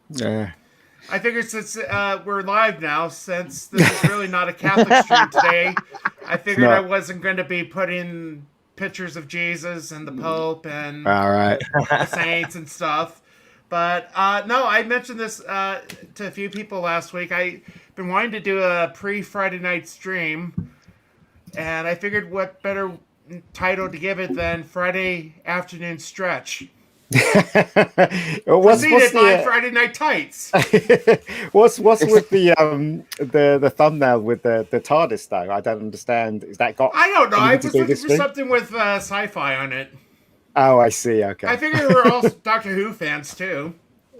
Yeah. I figured since we're live now, since this is really not a Catholic stream today, I It's figured I not. wasn't going to be putting pictures of Jesus and the Pope and All right. the saints and stuff. But no, I mentioned this to a few people last week. I've been wanting to do a pre-Friday night stream, and I figured what better title to give it than Friday Afternoon Stretch, What's preceded by the Friday Night Tights. what's with the thumbnail with the TARDIS though? I don't understand. Is that got I don't know. I anything to was do with looking this for stream? something with sci-fi on it. Oh, I see. I Okay. figured we're all Doctor Who fans too.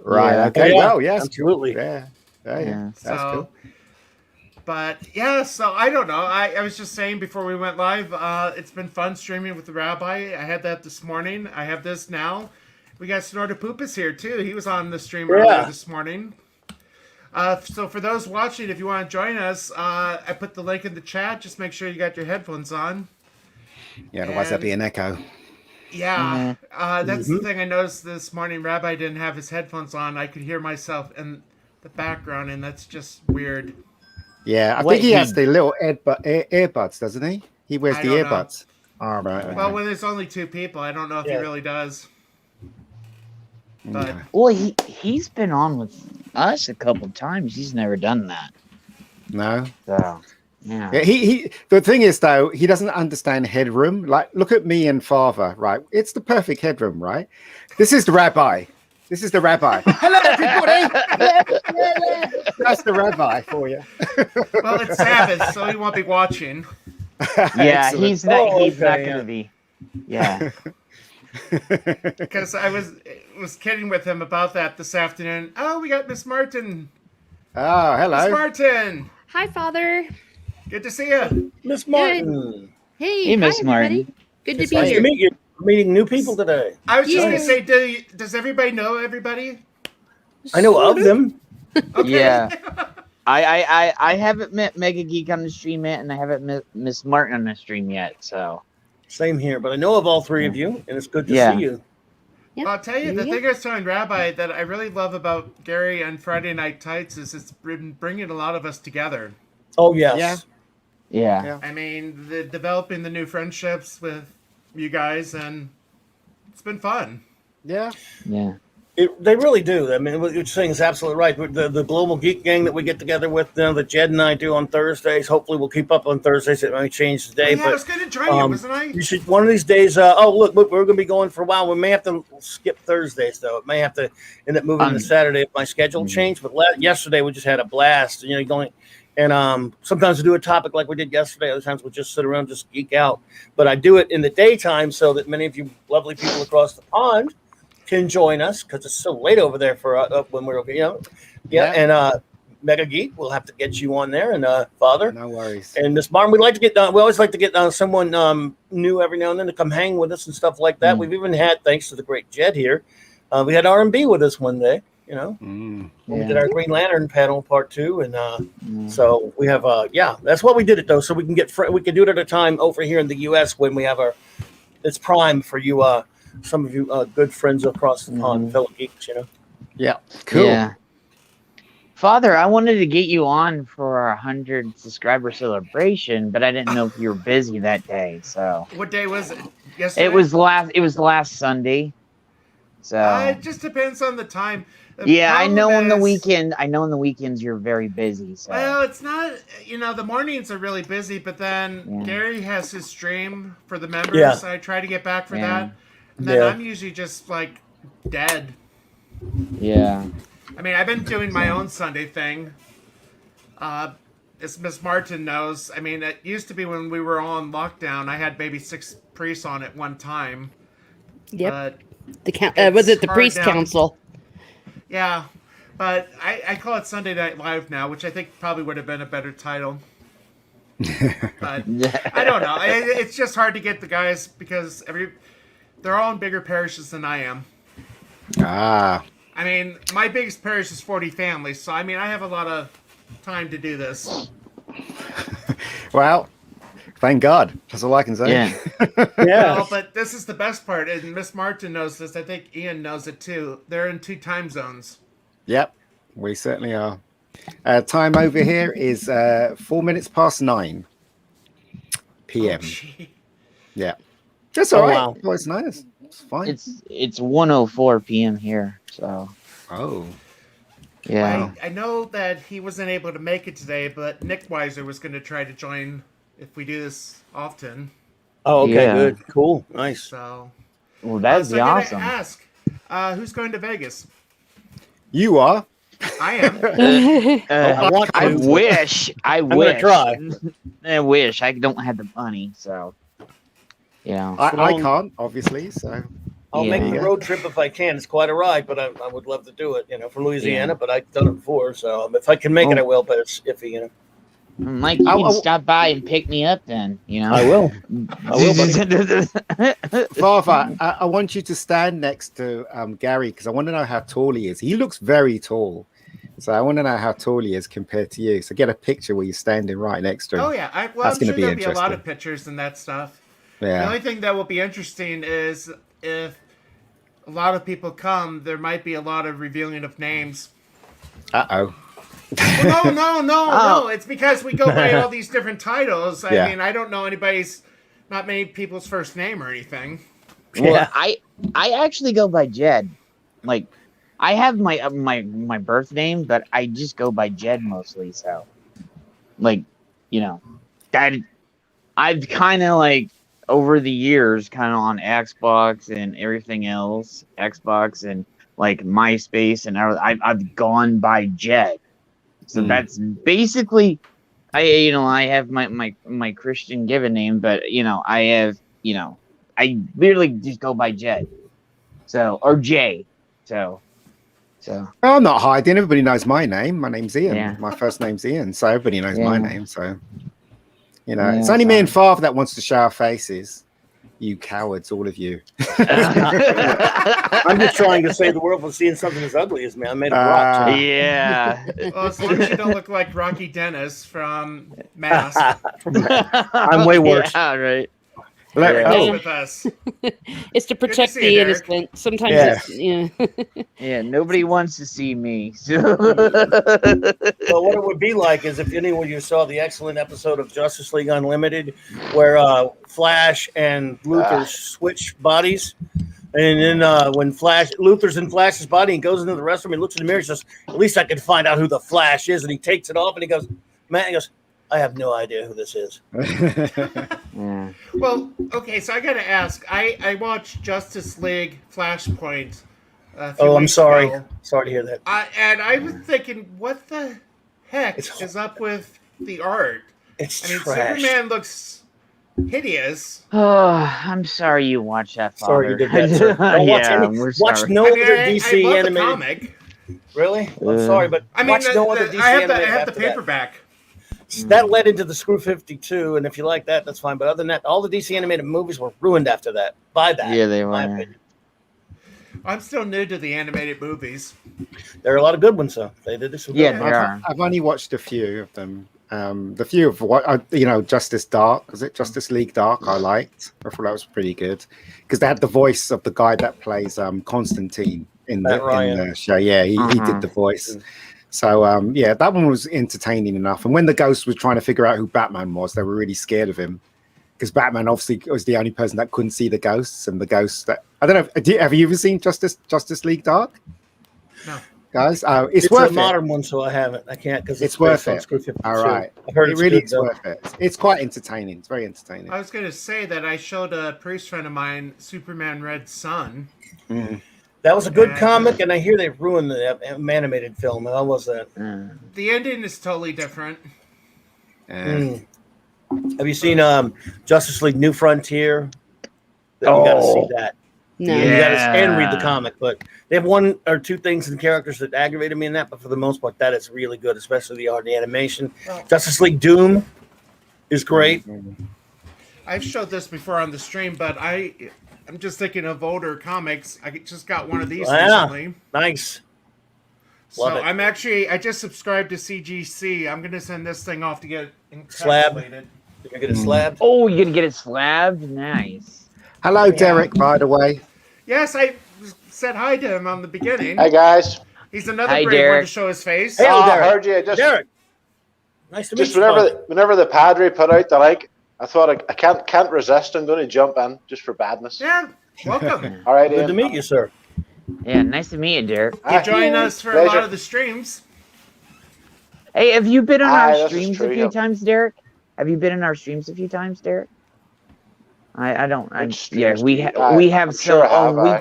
Right. Oh Okay. yeah, Well, yes. absolutely. Yeah. Yeah. Yeah. Yeah. That's So, cool. but yeah, so I don't know. I was just saying before we went live, it's been fun streaming with the rabbi. I had that this morning. I have this now. We got Snorter Poopus here too. He was on the stream earlier Yeah. this morning. So for those watching, if you want to join us, I put the link in the chat. Just make sure you got your headphones on. Yeah. Otherwise, there'll be an echo. Yeah, that's the Mhm. thing I noticed this morning. Rabbi didn't have his headphones on. I could hear myself in the background, and that's just weird. Yeah. I Wait, think he he- has the little earbuds, doesn't he? He wears I the don't know. earbuds. All right. Well, Okay. when there's only two people, I don't know if he Yeah. really does. But Okay. Well, he's been on with us a couple times. He's never done that. No. So yeah. Yeah, he the thing is though, he doesn't understand headroom. Like, look at me and father, right? It's the perfect headroom, right? This is the rabbi. This is the rabbi. Hello, everybody. That's the rabbi for you. well, it's Sabbath, so he won't be watching. Yeah, Excellent. he's not. Oh, He's not okay, gonna yeah. be. Yeah. Because I was kidding with him about that this afternoon. Oh, we got Miss Martin. Oh, Miss hello. Martin, Hi, Father. good to see you. Miss Martin. Hey, Hey, Miss hi, Martin. everybody. Good to It's be nice here. to meet you. We're meeting new people today. I was just Yeah. gonna say, does everybody know everybody? I know of them. Okay. Yeah. I haven't met Mega Geek on the stream yet, and I haven't met Miss Martin on the stream yet. So Same here, but I know of all three of you, and it's good to Yeah. see you. Yep. I'll tell you, the thing I was telling Rabbi that I really love about Gary on Friday Night Tights is it's been bringing a lot of us together. Oh yes. Yeah. yeah. Yeah. I mean, developing the new friendships with you guys, and it's been fun. Yeah. Yeah. They really do. I mean, what you're saying is absolutely right. The Global Geek Gang that we get together with, that Jed and I do on Thursdays. Hopefully, we'll keep up on Thursdays. It might change today, Oh, yeah, I but was going to join you, wasn't I? you should one of these days. Oh, look, we're going to be going for a while. We may have to skip Thursdays, though. It may have to end up moving to Saturday if my schedule changed. But yesterday we just had a blast. You know, going and sometimes we do a topic like we did yesterday. Other times we'll just sit around, just geek out. But I do it in the daytime so that many of you lovely people across the pond can join us because it's so late over there for when we're Yeah. And Mega Geek, we'll have to get you on there, and Father. No worries. And Miss Martin, we'd like to get done. We always like to get someone new every now and then to come hang with us and stuff like that. We've even had, thanks to the great Jed here, we had R&B with us one day. You know, when we did our Green Lantern panel part 2, and so we have that's why we did it though, so we can get we can do it at a time over here in the U.S. when we have it's prime for you, some of you good friends across the pond, fellow geeks. You know. Yeah. Cool. Yeah. Father, I wanted to get you on for our 100 subscriber celebration, but I didn't know if you were busy that day. So What day was it? Yesterday? it was last Sunday. So It just depends on the time. The yeah, I know problem on the is- weekend. I know on the weekends you're very busy. So Well, it's not. The mornings are really busy, but then Yeah. Gary has his stream for the members. Yeah. I try to get back for Yeah. that, and then Yeah. I'm usually just like dead. yeah, I mean, I've been doing my own Sunday thing. As Miss Martin knows, I mean, it used to be when we were all in lockdown, I had maybe 6 priests on at one time. Yep. But Was it's it the hard priest now. council? yeah, but I call it Sunday Night Live now, which I think probably would have been a better title. But I don't know. It's just hard to get the guys because they're all in bigger parishes than I am. Ah. I mean, my biggest parish is 40 families, so I mean, I have a lot of time to do this. Well, thank God. That's all I can say. yeah, Yeah. Well, but this is the best part, and Miss Martin knows this. I think Ian knows it too. They're in 2 time zones. Yep, we certainly are. Time over here is 4 minutes past 9 p.m. gee. Yeah, that's all Oh, right. wow. Well, it's nice. It's fine. It's 1:04 p.m. here, so Oh, yeah. I know that he wasn't able to make it today, but Nick Weiser was going to try to join if we do this often. Oh, okay, Yeah. good, cool, nice. So, Well, that'd so be I gotta awesome. ask, who's going to Vegas? you are. I am. I want I to, but wish. I gonna wish. try. I wish. I don't have the money, so yeah. I can't, obviously. So I'll make Yeah. the road trip if I can. It's quite a ride, but I would love to do it. From Louisiana, but I've done it before, so if I can make it, I will. But it's iffy. Mike, you can stop by and pick me up then. I will. I will, buddy. Father, I want you to stand next to Gary because I want to know how tall he is. He looks very tall. So I want to know how tall he is compared to you. So get a picture where you're standing right next to him. Oh yeah, That's I'm gonna sure be there'll be a lot interesting. of pictures and that stuff. Yeah. The only thing that will be interesting is if a lot of people come, there might be a lot of revealing of names. Uh-oh. Well, no. It's because we go by all these different titles. I Yeah. mean, I don't know not many people's first name or anything. Well, Yeah. I actually go by Jed. Like, I have my birth name, but I just go by Jed mostly. So, like, that I've kind of like over the years, kind of on Xbox and everything else, Xbox and like MySpace, and I've gone by Jed. So that's basically, I have my Christian given name, but I have I literally just go by Jed. So or Jay. So I'm not hiding. Everybody knows my name. My name's Ian. Yeah. My first name's Ian. So everybody knows my name. So, Yeah, it's only me and Father that wants to show our faces. You cowards, all of you. I'm just trying to save the world from seeing something as ugly as me. I made a rock. yeah. Well, as long as you don't look like Rocky Dennis from Mask. I'm way worse. Yeah, right. Look, Yeah. He's oh, with us. It's to protect see you, the Derek. innocent. Sometimes Yeah. it's Yeah, nobody wants to see me. Well, what it would be like is if anyone of you saw the excellent episode of Justice League Unlimited, where Flash and Luthor switch bodies, and then when Luthor's in Flash's body and goes into the restroom, he looks in the mirror and says, "At least I can find out who the Flash is," and he takes it off and he goes, "Man," he goes, "I have no idea who this is." Yeah. Well, okay, so I gotta ask. I watched Justice League Flashpoint. A few Oh, I'm weeks sorry. ago. Sorry to hear that. And I was thinking, what the heck It's- is up with the art? It's I mean, trash. Superman looks hideous. Oh, I'm sorry you watched that, Father. Sorry you did that, sir. Don't watch Yeah, any- we're watch sorry. no I mean, other I DC love the animated. comic. Really? I'm sorry, but I mean, watch no other DC I have animated the after that. paperback. That led into the Screw 52, and if you like that, that's fine. But other than that, all the DC animated movies were ruined after that. By that, Yeah, they in my were. opinion. I'm still new to the animated movies. There are a lot of good ones, though. They did some good Yeah, ones. there are. I've only watched a few of them. The few of what Justice Dark, was it Justice League Dark? I liked. I thought that was pretty good because they had the voice of the guy that plays Constantine in Matt the Ryan. show. Yeah, he did the voice. So that one was entertaining enough. And when the ghost was trying to figure out who Batman was, they were really scared of him because Batman obviously was the only person that couldn't see the ghosts, and the ghosts that I don't know. Have you ever seen Justice League Dark? No. Guys, it's It's worth a it. modern one, so I haven't. I can't because It's worth based on it. Screw 52. All right, I've heard it it's really good, is though. worth it. It's quite entertaining. It's very entertaining. I was going to say that I showed a priest friend of mine Superman Red Sun. That was a good comic, and I hear they ruined the animated film. How was that? The ending is totally different. Have you seen Justice League New Frontier? You got to see that. no. And you got to and read the Yeah. comic, but they have one or two things and characters that aggravated me in that. But for the most part, that is really good, especially the art, and the animation. Well- Justice League Doom is great. I've showed this before on the stream, but I'm just thinking of older comics. I just got one of these Yeah. recently. Nice. So Love it. I just subscribed to CGC. I'm going to send this thing off to get Slab. encapsulated. You're gonna get a slab. Oh, you're gonna get it slabbed? Nice. Hello, Derek. By the way, Yes, I said hi to him on the beginning. Hi guys. He's another Hi, brave one Derek. to show his face. Hey, Oh, I Derek. heard you. Derek, nice to meet Just you. bud. whenever the Padre put out the like, I thought I can't resist. I'm going to jump in just for badness. Yeah, welcome. All right, Good Ian. to meet you, sir. Yeah, nice to meet you, Derek. You join us for a lot pleasure. of the streams. Hey, have you been on Aye, our this is streams true, a few yeah. times, Derek? Have you been in our streams a few times, Derek? I don't. Which Yeah, streams we do you- we I- have I'm so. sure I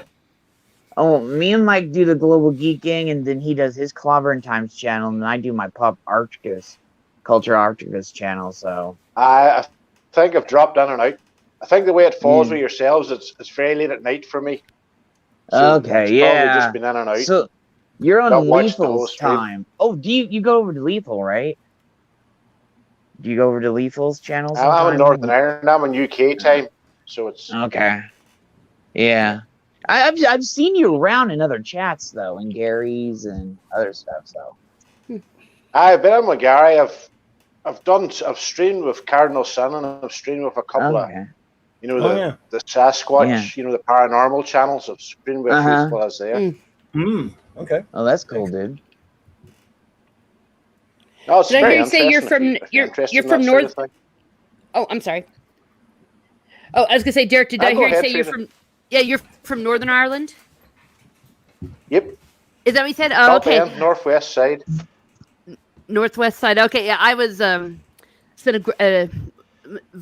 have, Me and Mike do the Global Geek Gang, and then he does his Clobbering Times channel, and I do my Pop Arcticus, Culture Arcticus channel. So I think I've dropped in and out. I think the way it falls Mm. with yourselves, it's very late at night for me. okay, it's probably yeah. just been in and out. So you're on Don't watch the whole Lethal's stream. time. Oh, do you go over to Lethal, right? Do you go over to Lethal's channel? I'm in sometime? Northern Ireland. I'm in UK time, so it's Okay. Yeah. I've seen you around in other chats though, and Gary's and other stuff. So I've been on with Gary. I've streamed with Cardinal Sin, and I've streamed with a couple of okay. the Sasquatch, Yeah. the paranormal channels. I've streamed with Uh-huh. people as there. Mm. Okay. Oh, that's cool, dude. No, it's Did I very hear you say you're interesting from- if you're interested you're in from that sort North- of thing. Oh, I'm sorry. Oh, I was gonna say, Derek. Did I Go hear you ahead, say you're Frida. from? Yeah, you're from Northern Ireland. Yep, Is that what you said? Oh, top okay. end, northwest side. Northwest side. Okay, yeah, I was spent a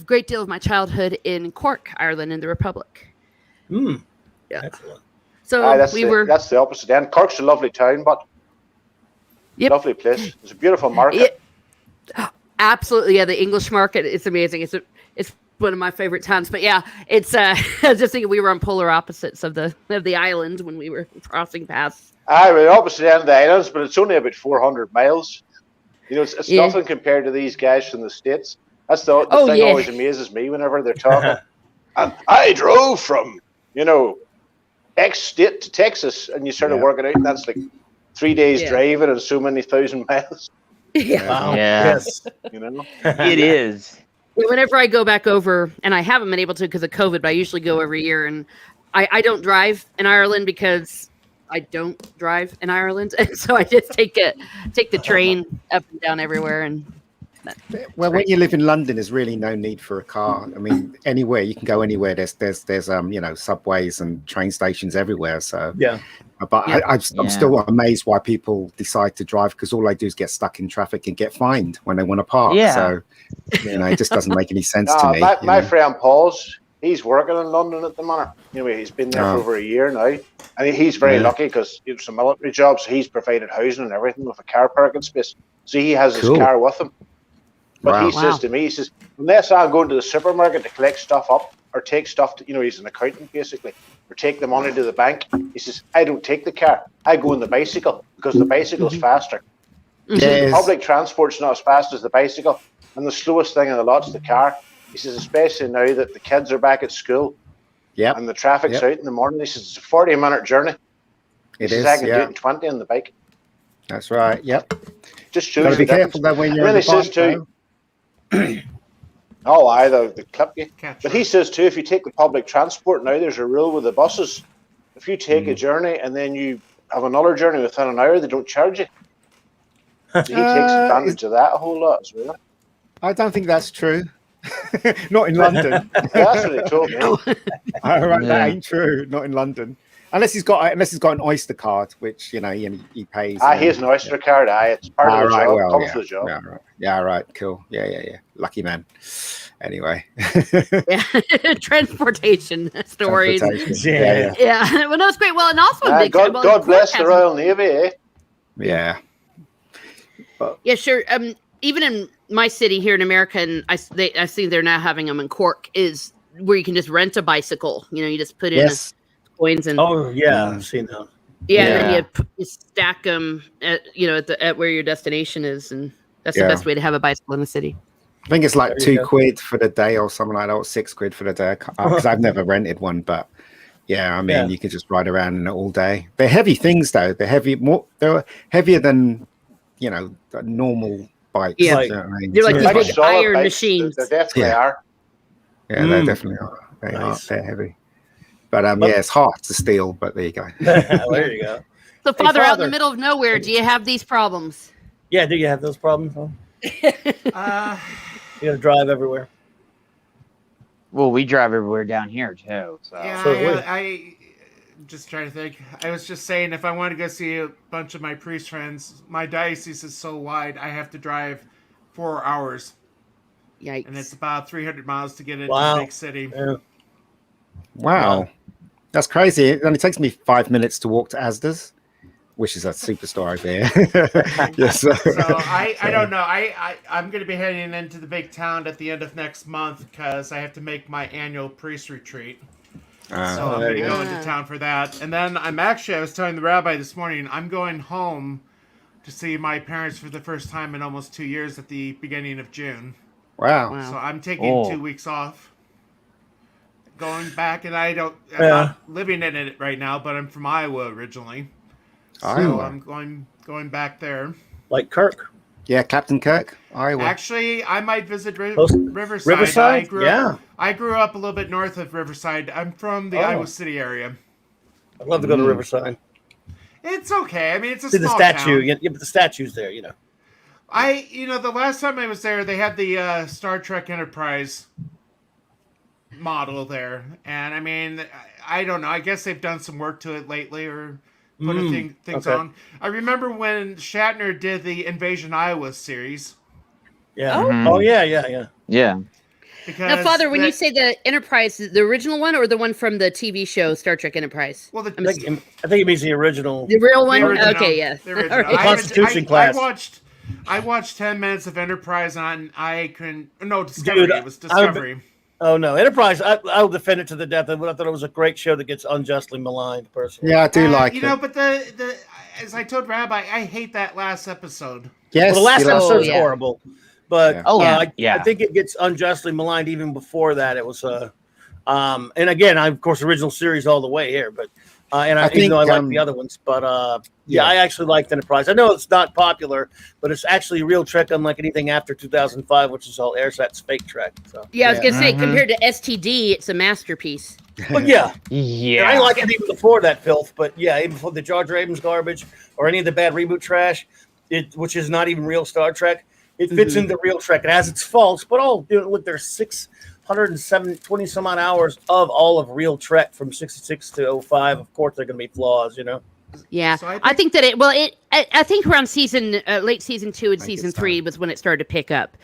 great deal of my childhood in Cork, Ireland, in the Republic. Hmm. Yeah. Excellent. So that's we were. that's the opposite end. Cork's a lovely town, but Yep. lovely place. It's a beautiful market. Absolutely, yeah. The English market is amazing. It's one of my favorite towns. But yeah, it's I was just thinking we were on polar opposites of the island when we were crossing paths. We're opposite end of the islands, but it's only about 400 miles. It's Yeah. nothing compared to these guys from the States. That's the Oh, thing yeah. always amazes me whenever they're talking. And I drove from, X state to Texas, and you sort of work it out, and that's like 3 days Yeah. driving and so many thousand miles, Yeah. Wow. Yeah. Yes. It is. Whenever I go back over, and I haven't been able to because of COVID, but I usually go every year, and I don't drive in Ireland because I don't drive in Ireland, and so I just take the train up and down everywhere. And Well, when you live in London, there's really no need for a car. I mean, anywhere you can go anywhere. There's subways and train stations everywhere. So Yeah. but Yeah. I'm Yeah. still amazed why people decide to drive, because all they do is get stuck in traffic and get fined when they want to park. Yeah. So it just doesn't make any sense to me. my friend Paul's, he's working in London at the minute. He's been there for over a year now, and he's very lucky because it's a military job, so he's provided housing and everything with a car parking space. So he has his Cool. car with him. But Wow. he says to me, he says, unless I'm going to the supermarket to collect stuff up or take stuff to, he's an accountant basically, or take the money to the bank, he says, I don't take the car. I go on the bicycle because the bicycle's faster. He says, the public transport's not as fast as the bicycle, and the slowest thing in the lot's the car. He says, especially now that the kids are back at school and the traffic's out in the morning. He says, it's a 40-minute journey. He says, I can do it in 20 on the bike. That's right. Yep. Just shows Got to the be careful difference. though when you're And on then the he says bike. too, though. oh, they clip you. Catch But her. he says too, if you take the public transport now, there's a rule with the buses. If you take a journey and then you have another journey within an hour, they don't charge you. So he takes advantage of that a whole lot as well. I don't think that's true. Not in London. That's what he told me. All right, Yeah. that ain't true. Not in London. Unless he's got an Oyster card, which he pays. He has an Oyster card. It's part of the job. Comes with the job. Yeah, right. Yeah, right. Cool. Yeah. Lucky man. Anyway. yeah, transportation stories. Transportation. Yeah, well, no, it's great. Well, and also a big God bless the Royal Navy, eh? Yeah. Yeah, sure. Even in my city here in America, and I see they're now having them in Cork, is where you can just rent a bicycle. You just put in coins and Oh yeah, I've seen that. and then you stack them at at where your destination is, and that's the best way to have a bicycle in the city. I think it's like There you £2 for the day or something like that, or £6 for the day. Because I've never rented one, but you could just ride around in it all day. They're heavy things, though. They're heavy. They're heavier than normal bikes. Yeah. You know what I mean? They're like Like these big solid iron bikes, machines. They definitely Yeah. are. Yeah, they definitely are. They Nice. are. They're heavy. But it's hard to steal. But there you go. There you go. So, Father, out in the middle of nowhere, do you have these problems? Yeah, do you have those problems? Huh? You got to drive everywhere. Well, we drive everywhere down here too. So Yeah, I just trying to think. I was just saying, if I want to go see a bunch of my priest friends, my diocese is so wide, I have to drive 4 hours. Yikes. And it's about 300 miles to get into Wow. the big city. Yeah. Wow. That's crazy. It only takes me 5 minutes to walk to Asda's, which is a superstore over here. Yes. So I don't know. I'm going to be heading into the big town at the end of next month because I have to make my annual priest retreat. So I'm going to go into town for that. And then I was telling the rabbi this morning, I'm going home to see my parents for the first time in almost 2 years at the beginning of June. Wow. So I'm taking 2 weeks off. Going back, and I'm not living in it right now, but I'm from Iowa originally. So I'm going back there. Like Kirk. Yeah, Captain Kirk, Iowa. Actually, I might visit Riverside. Riverside? I grew up a little bit north of Riverside. I'm from the Iowa City area. I'd love to go to Riverside. It's okay. I mean, it's a See small the statue. town. Yeah, but the statue's there, you know. The last time I was there, they had the Star Trek Enterprise model there, and I mean, I don't know. I guess they've done some work to it lately, or put things on. I remember when Shatner did the Invasion Iowa series. Yeah. Oh. Oh yeah. yeah. Because Now, Father, when you say the Enterprise, the original one or the one from the TV show Star Trek Enterprise? well, I think it means the original. The real one? the original, Okay, yeah. the original. All right. Constitution class. I watched 10 minutes of Enterprise, and I couldn't. No, Discovery. Dude, It was Discovery. Oh no, Enterprise! I'll defend it to the death. I thought it was a great show that gets unjustly maligned, personally. Yeah, I do like it. But the as I told Rabbi, I hate that last episode. Yes. Well, the last episode's yeah. horrible, but Yeah. I think it gets unjustly maligned. Even before that, it was and again, of course, original series all the way here, but even though I like the other ones, but I actually liked Enterprise. I know it's not popular, but it's actually real Trek, unlike anything after 2005, which is all AirSat's fake Trek. So. Yeah, I was going to say, compared to STD, it's a masterpiece. But yeah. Yeah. And I like it even before that filth, but yeah, even before the Jar Jar Abrams garbage or any of the bad reboot trash, which is not even real Star Trek, it fits into real Trek. It has its faults, but look, there's 620 some odd hours of all of real Trek from 66 to 05. Of course, there are going to be flaws, you know. Yeah, So I think that I think around late season 2 and season 3 was when it started to pick up,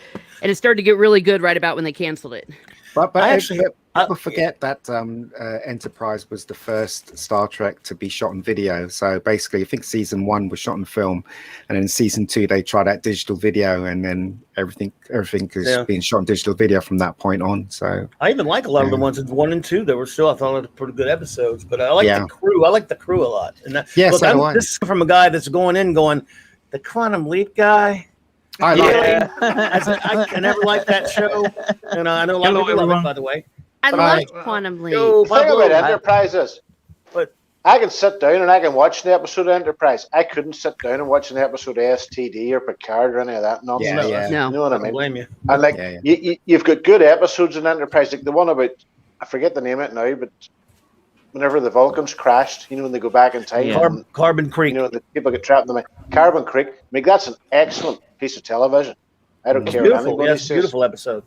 and it started to get really good right about when they canceled it. But I actually people forget that Enterprise was the first Star Trek to be shot on video. So basically, I think season 1 was shot on film, and then season 2 they tried out digital video, and then everything is being shot on digital video from that point on. So I even like a lot of the ones in 1 and 2 that were still, I thought, were pretty good episodes. But I like the crew. I like the crew a lot. And this is from a guy that's going, the Quantum Leap guy. I like it. I never liked that show, and I know a lot of people love it, by the way. I loved Quantum Leap. The thing about Enterprise is, But I can sit down and I can watch the episode of Enterprise. I couldn't sit down and watch an episode of STD or Picard or any of that nonsense. Yeah. No. You know what I I don't mean? blame you. And you've got good episodes in Enterprise, like the one about, I forget the name of it now, but whenever the Vulcans crashed, when they go back in time, and, Carbon Creek. the people get trapped in the Carbon Creek. I mean, that's an excellent piece of television. I don't care what Beautiful. anybody Yes, says. beautiful episode.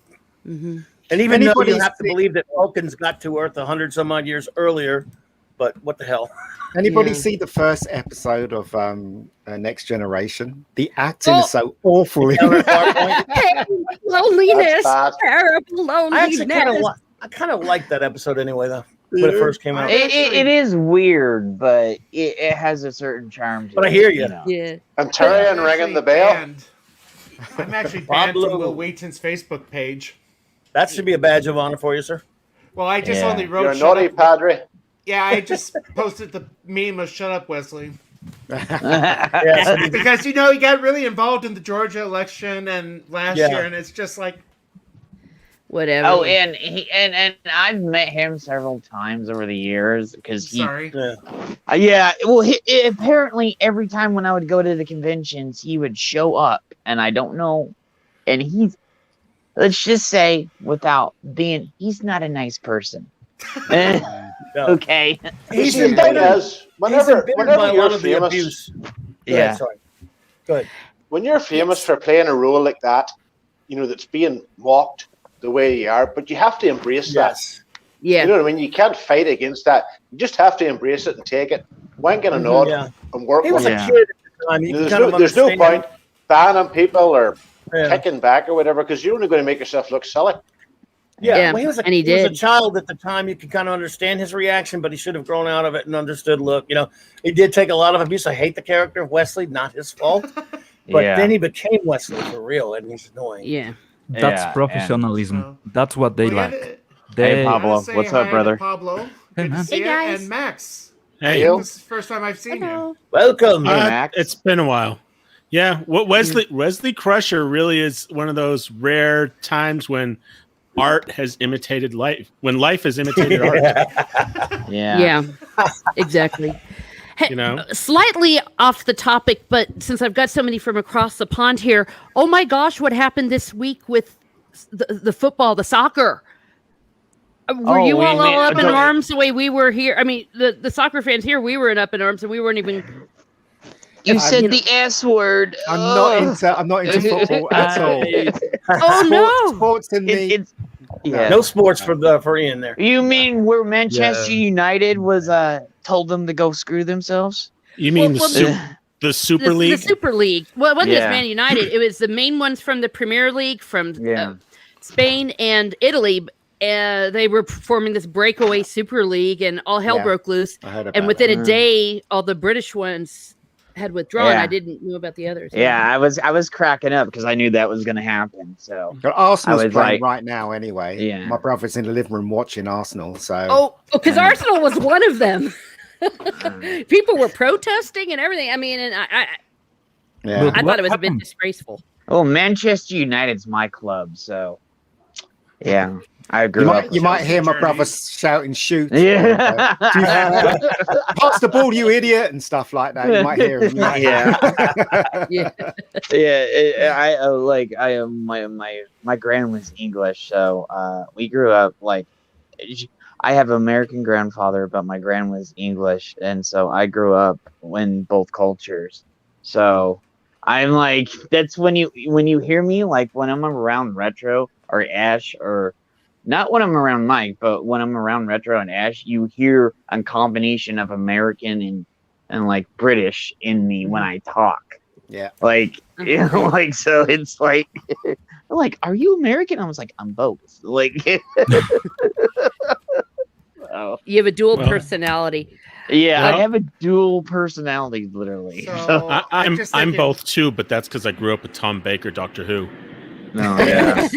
Mm-hmm. And even though Anybody you have to see- believe that Vulcans got to Earth 100 some odd years earlier, but what the hell? Anybody Yeah. see the first episode of Next Generation? The acting is so awful. Loneliness, That's bad. terrible I actually loneliness. kind of liked that episode anyway, though, when it first came out. It is weird, but it has a certain charm to But it. I hear you. Yeah. And Tyrion ringing the bell. I'm actually banned from Pablo. Will Wheaton's Facebook page. That should be a badge of honor for you, sir. Well, I just Yeah. only wrote You're a shut naughty up. padre. Yeah, I just posted the meme of "Shut Up, Wesley," Yeah, so because he got really involved in the Georgia election and last year, and it's just like, Whatever. Oh, and and I've met him several times over the years because sorry. Well, apparently every time when I would go to the conventions, he would show up, and I don't know, and let's just say, he's not a nice person. No. Okay. He's The thing embittered. is, whenever by a lot you're of the famous, abuse. Go Yeah. ahead, sorry. Go ahead. when you're famous for playing a role like that, that's being mocked the way you are, but you have to embrace that. Yes. Yeah. You know what I mean? You can't fight against that. You just have to embrace it and take it, wink and a nod, Yeah. and work He was with a it. Yeah. kid at the time. You can kind of There's no understand. point banning people or Yeah. kicking back or whatever, because you're only going to make yourself look silly. Yeah, Yeah, well, he was and he was a did. child at the time. You could kind of understand his reaction, but he should have grown out of it and understood. Look, he did take a lot of abuse. I hate the character of Wesley, not his fault. But Yeah. then he became Wesley for real, and he's annoying. Yeah. That's Yeah, professionalism. and- That's what they We like. gotta- They, Hey, Pablo, gotta say what's hi up, brother? to Pablo. Hey, Good to man. see Hey, you. guys. And Max. Hey, Yo. This is the first time I've seen you. Hello. Welcome. Hey, uh, Max. it's been a while. Yeah, what Wesley Crusher really is one of those rare times when art has imitated life. When life has imitated art. Yeah. Yeah. Exactly. Hey, slightly off the topic, but since I've got so many from across the pond here, oh my gosh, what happened this week with the football, the soccer? Were you all up in arms the way we were here? I mean, the soccer fans here, we were up in arms, and we weren't even. You said the S word. I'm not into football at all. Oh no! Sports in me. Yeah. No sports for Ian there. You mean where Manchester United was told them to go screw themselves? You mean Well, the Super League? The Super League. Well, it wasn't just Yeah. Man United. It was the main ones from the Premier League, from Spain and Italy. They were forming this breakaway Super League, and all hell broke loose. And within a day, all the British ones had withdrawn. Yeah. I didn't know about the others. Yeah, I was cracking up because I knew that was going to happen. So Arsenal's I was playing like- right now anyway. Yeah. My brother's in the living room watching Arsenal. So Oh, because Arsenal was one of them. People were protesting and everything. I mean, and I But thought it was a happened? bit disgraceful. Oh, Manchester United's my club, so yeah, I agree. you might hear my brother shouting, "Shoot!" Yeah. Pass the ball, you idiot, and stuff like that. You might hear him. Yeah. My grand was English, so we grew up like I have an American grandfather, but my grand was English, and so I grew up in both cultures. So I'm like, that's when you hear me, like when I'm around Retro or Ash, or not when I'm around Mike, but when I'm around Retro and Ash, you hear a combination of American and like British in me when I talk. Yeah. Like, like, so it's like, are you American? I was like, I'm both. Like, oh. You have a dual personality. Yeah, I have a dual personality, literally. So I'm just thinking- both too, but that's because I grew up with Tom Baker, Doctor Who. No, yeah.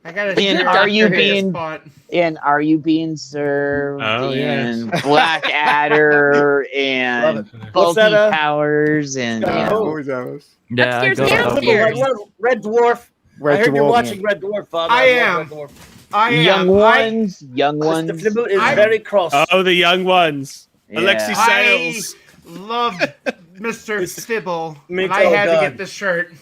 I gotta And share are you this being- spot. And Are You Being Served? Oh, and Blackadder and What's Faulty that, Powers and Always those. Yeah, I Upstairs, got downstairs. Red Dwarf. I heard you're Dwarf. watching Red Dwarf, Father. I love am. Red Dwarf. I am. Young Ones. Young Mr. Ones. Flibut is I- very cross. Oh, the young ones. Yeah. Alexi I Sales. loved Mr. Stibble, Me and I too, had to God. get this shirt.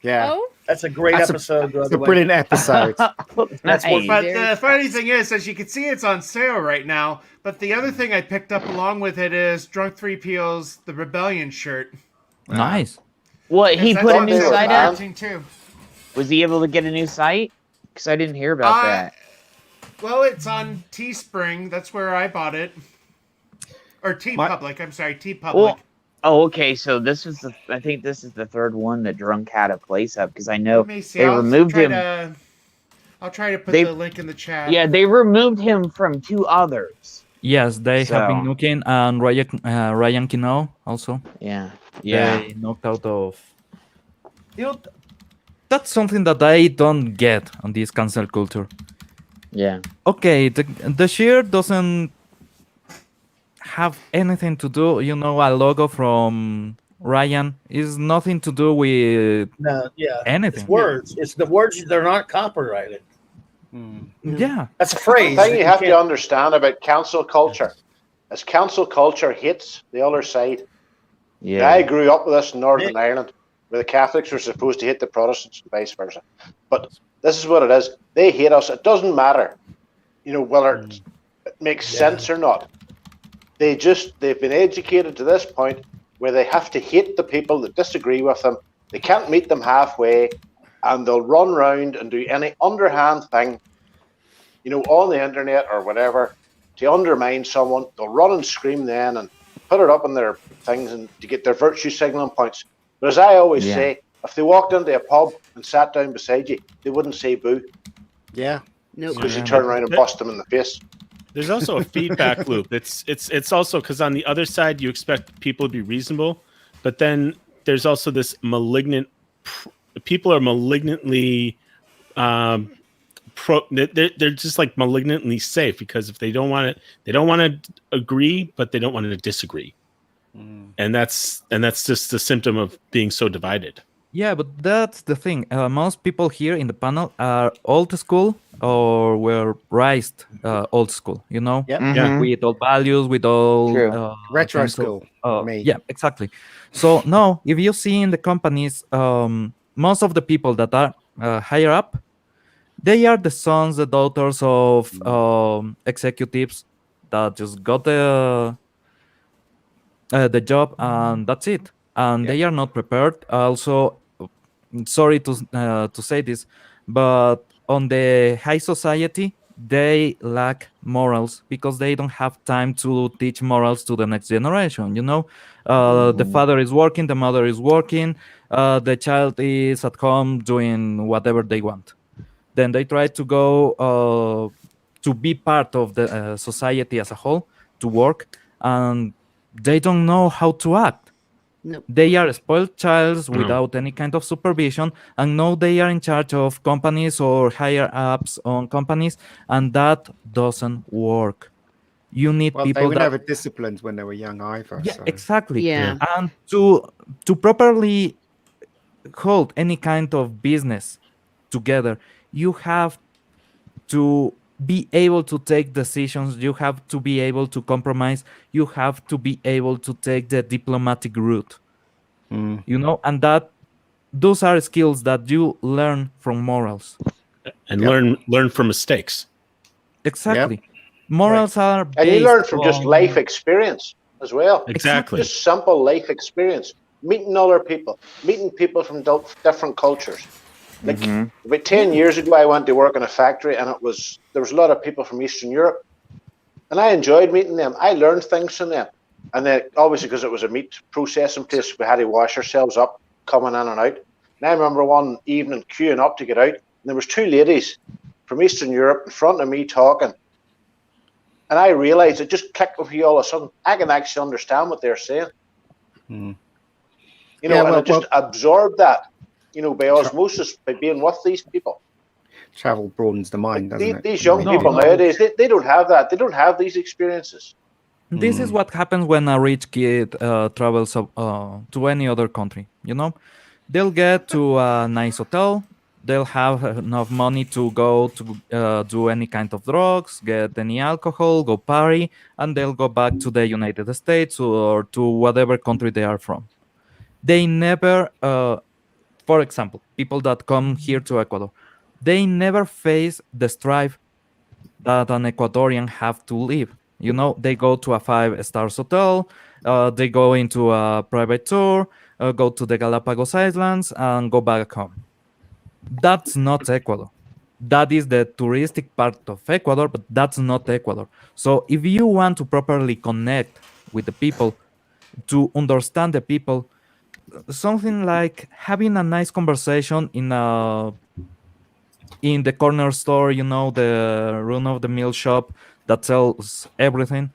Yeah. Oh, That's a great That's episode, by It's the a way. brilliant episode. That's what- But Very the funny thing is, as you can see, it's on sale right now. But the other thing I picked up along with it is Drunk 3PO's The Rebellion shirt. nice. What, he That's put a on new sale site for up? 13 too. Was he able to get a new site? Because I didn't hear about that. Well, it's on Teespring. That's where I bought it. Or TeePublic. I'm sorry, TeePublic. Well, oh, okay. So I think this is the third one that Drunk had a place up, because I know Let me see. they I'll removed try him. I'll try to put They- the link in the chat. Yeah, they removed him from two others. Yes, they have been So- looking, and Ryan Kino also. Yeah. Yeah. They knocked out of. You know, That's something that I don't get on this cancel culture. Yeah. Okay, the shirt doesn't have anything to do. A logo from Ryan is nothing to do with no, yeah. anything. It's words. It's the words. They're not copyrighted. Yeah. That's a phrase. The thing you have to can't- understand about cancel culture is cancel culture hits the other side. Yeah. I grew up with this in Northern Ireland, where the Catholics were supposed to hate the Protestants and vice versa. But this is what it is. They hate us. It doesn't matter, whether makes sense or not. They've been educated to this point where they have to hate the people that disagree with them. They can't meet them halfway, and they'll run around and do any underhand thing, on the internet or whatever, to undermine someone. They'll run and scream then and put it up in their things and to get their virtue signaling points. But as I always say, if they walked into a pub and sat down beside you, they wouldn't say boo. Yeah. Nope. Because you turn around and bust them in the face. There's also a feedback loop. It's also because on the other side you expect people to be reasonable, but then there's also this malignant. People are malignantly, they're just like malignantly safe because if they don't want to agree, but they don't want to disagree, and that's just a symptom of being so divided. Yeah, but that's the thing. Most people here in the panel are old school or were raised old school, Yep. Yeah. with old values, with all True. Retro kinds of- school. Me. Yeah, exactly. So now, if you see in the companies, most of the people that are higher up, they are the sons, the daughters of executives that just got the job, and that's it. And they are not prepared. Also, sorry to say this, but on the high society, they lack morals because they don't have time to teach morals to the next generation. The father is working, the mother is working, the child is at home doing whatever they want. Then they try to go to be part of the society as a whole, to work, and they don't know how to act. Nope. They are spoiled childs without any kind of supervision, and now they are in charge of companies or higher ups on companies, and that doesn't work. You need Well, people they were that never disciplined when they were young either. yeah, so. exactly. Yeah. And to properly hold any kind of business together, you have to be able to take decisions, you have to be able to compromise, you have to be able to take the diplomatic route. And that those are skills that you learn from morals. And learn from mistakes. Exactly. Morals are based And you learn from just on- life experience as well. Exactly. Just simple life experience. Meeting other people, meeting people from different cultures. Like about 10 years ago, I went to work in a factory, and there was a lot of people from Eastern Europe, and I enjoyed meeting them. I learned things from them, and then obviously because it was a meat processing place, we had to wash ourselves up coming in and out. And I remember one evening queuing up to get out, and there was two ladies from Eastern Europe in front of me talking, and I realized it just clicked with me all of a sudden. I can actually understand what they're saying. And I just absorbed that. By osmosis, by being with these people. Travel broadens the mind, doesn't it? These young people nowadays, they don't have that. They don't have these experiences. This is what happens when a rich kid travels to any other country. They'll get to a nice hotel. They'll have enough money to go to do any kind of drugs, get any alcohol, go party, and they'll go back to the United States or to whatever country they are from. They never, for example, people that come here to Ecuador, they never face the strife that an Ecuadorian have to live. They go to a 5-star hotel, they go into a private tour, go to the Galapagos Islands, and go back home. That's not Ecuador. That is the touristic part of Ecuador, but that's not Ecuador. So if you want to properly connect with the people, to understand the people, something like having a nice conversation in the corner store, the run-of-the-mill shop that sells everything,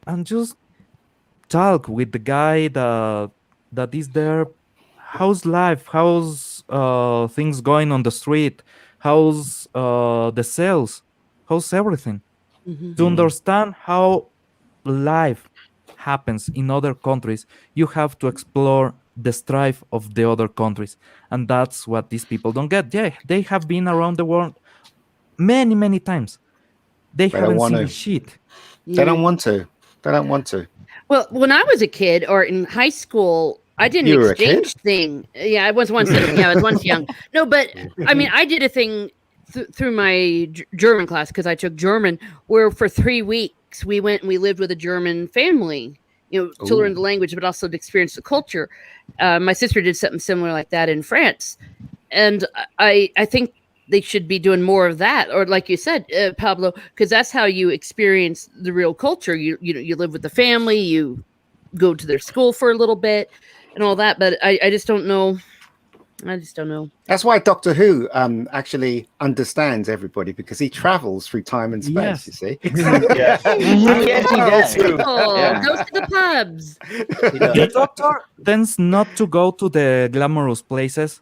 and just talk with the guy that is there. How's life? How's things going on the street? How's the sales? How's everything? To understand how life happens in other countries, you have to explore the strife of the other countries, and that's what these people don't get. Yeah, they have been around the world many times. They haven't seen shit. They don't want to. They don't want to. Well, when I was a kid or in high school, I did an exchange thing. Yeah, I was once young. No, but I mean, I did a thing through my German class, because I took German, where for 3 weeks we went and we lived with a German family, to learn the language, but also to experience the culture. My sister did something similar like that in France. And I think they should be doing more of that, or like you said, Pablo, because that's how you experience the real culture. You live with the family, you go to their school for a little bit, and all that. But I just don't know. I just don't know. That's why Doctor Who actually understands everybody, because he travels through time and space. Yes. You see, Yeah. Yes, he does. Oh, Yeah. goes to the pubs. The Doctor tends not to go to the glamorous places.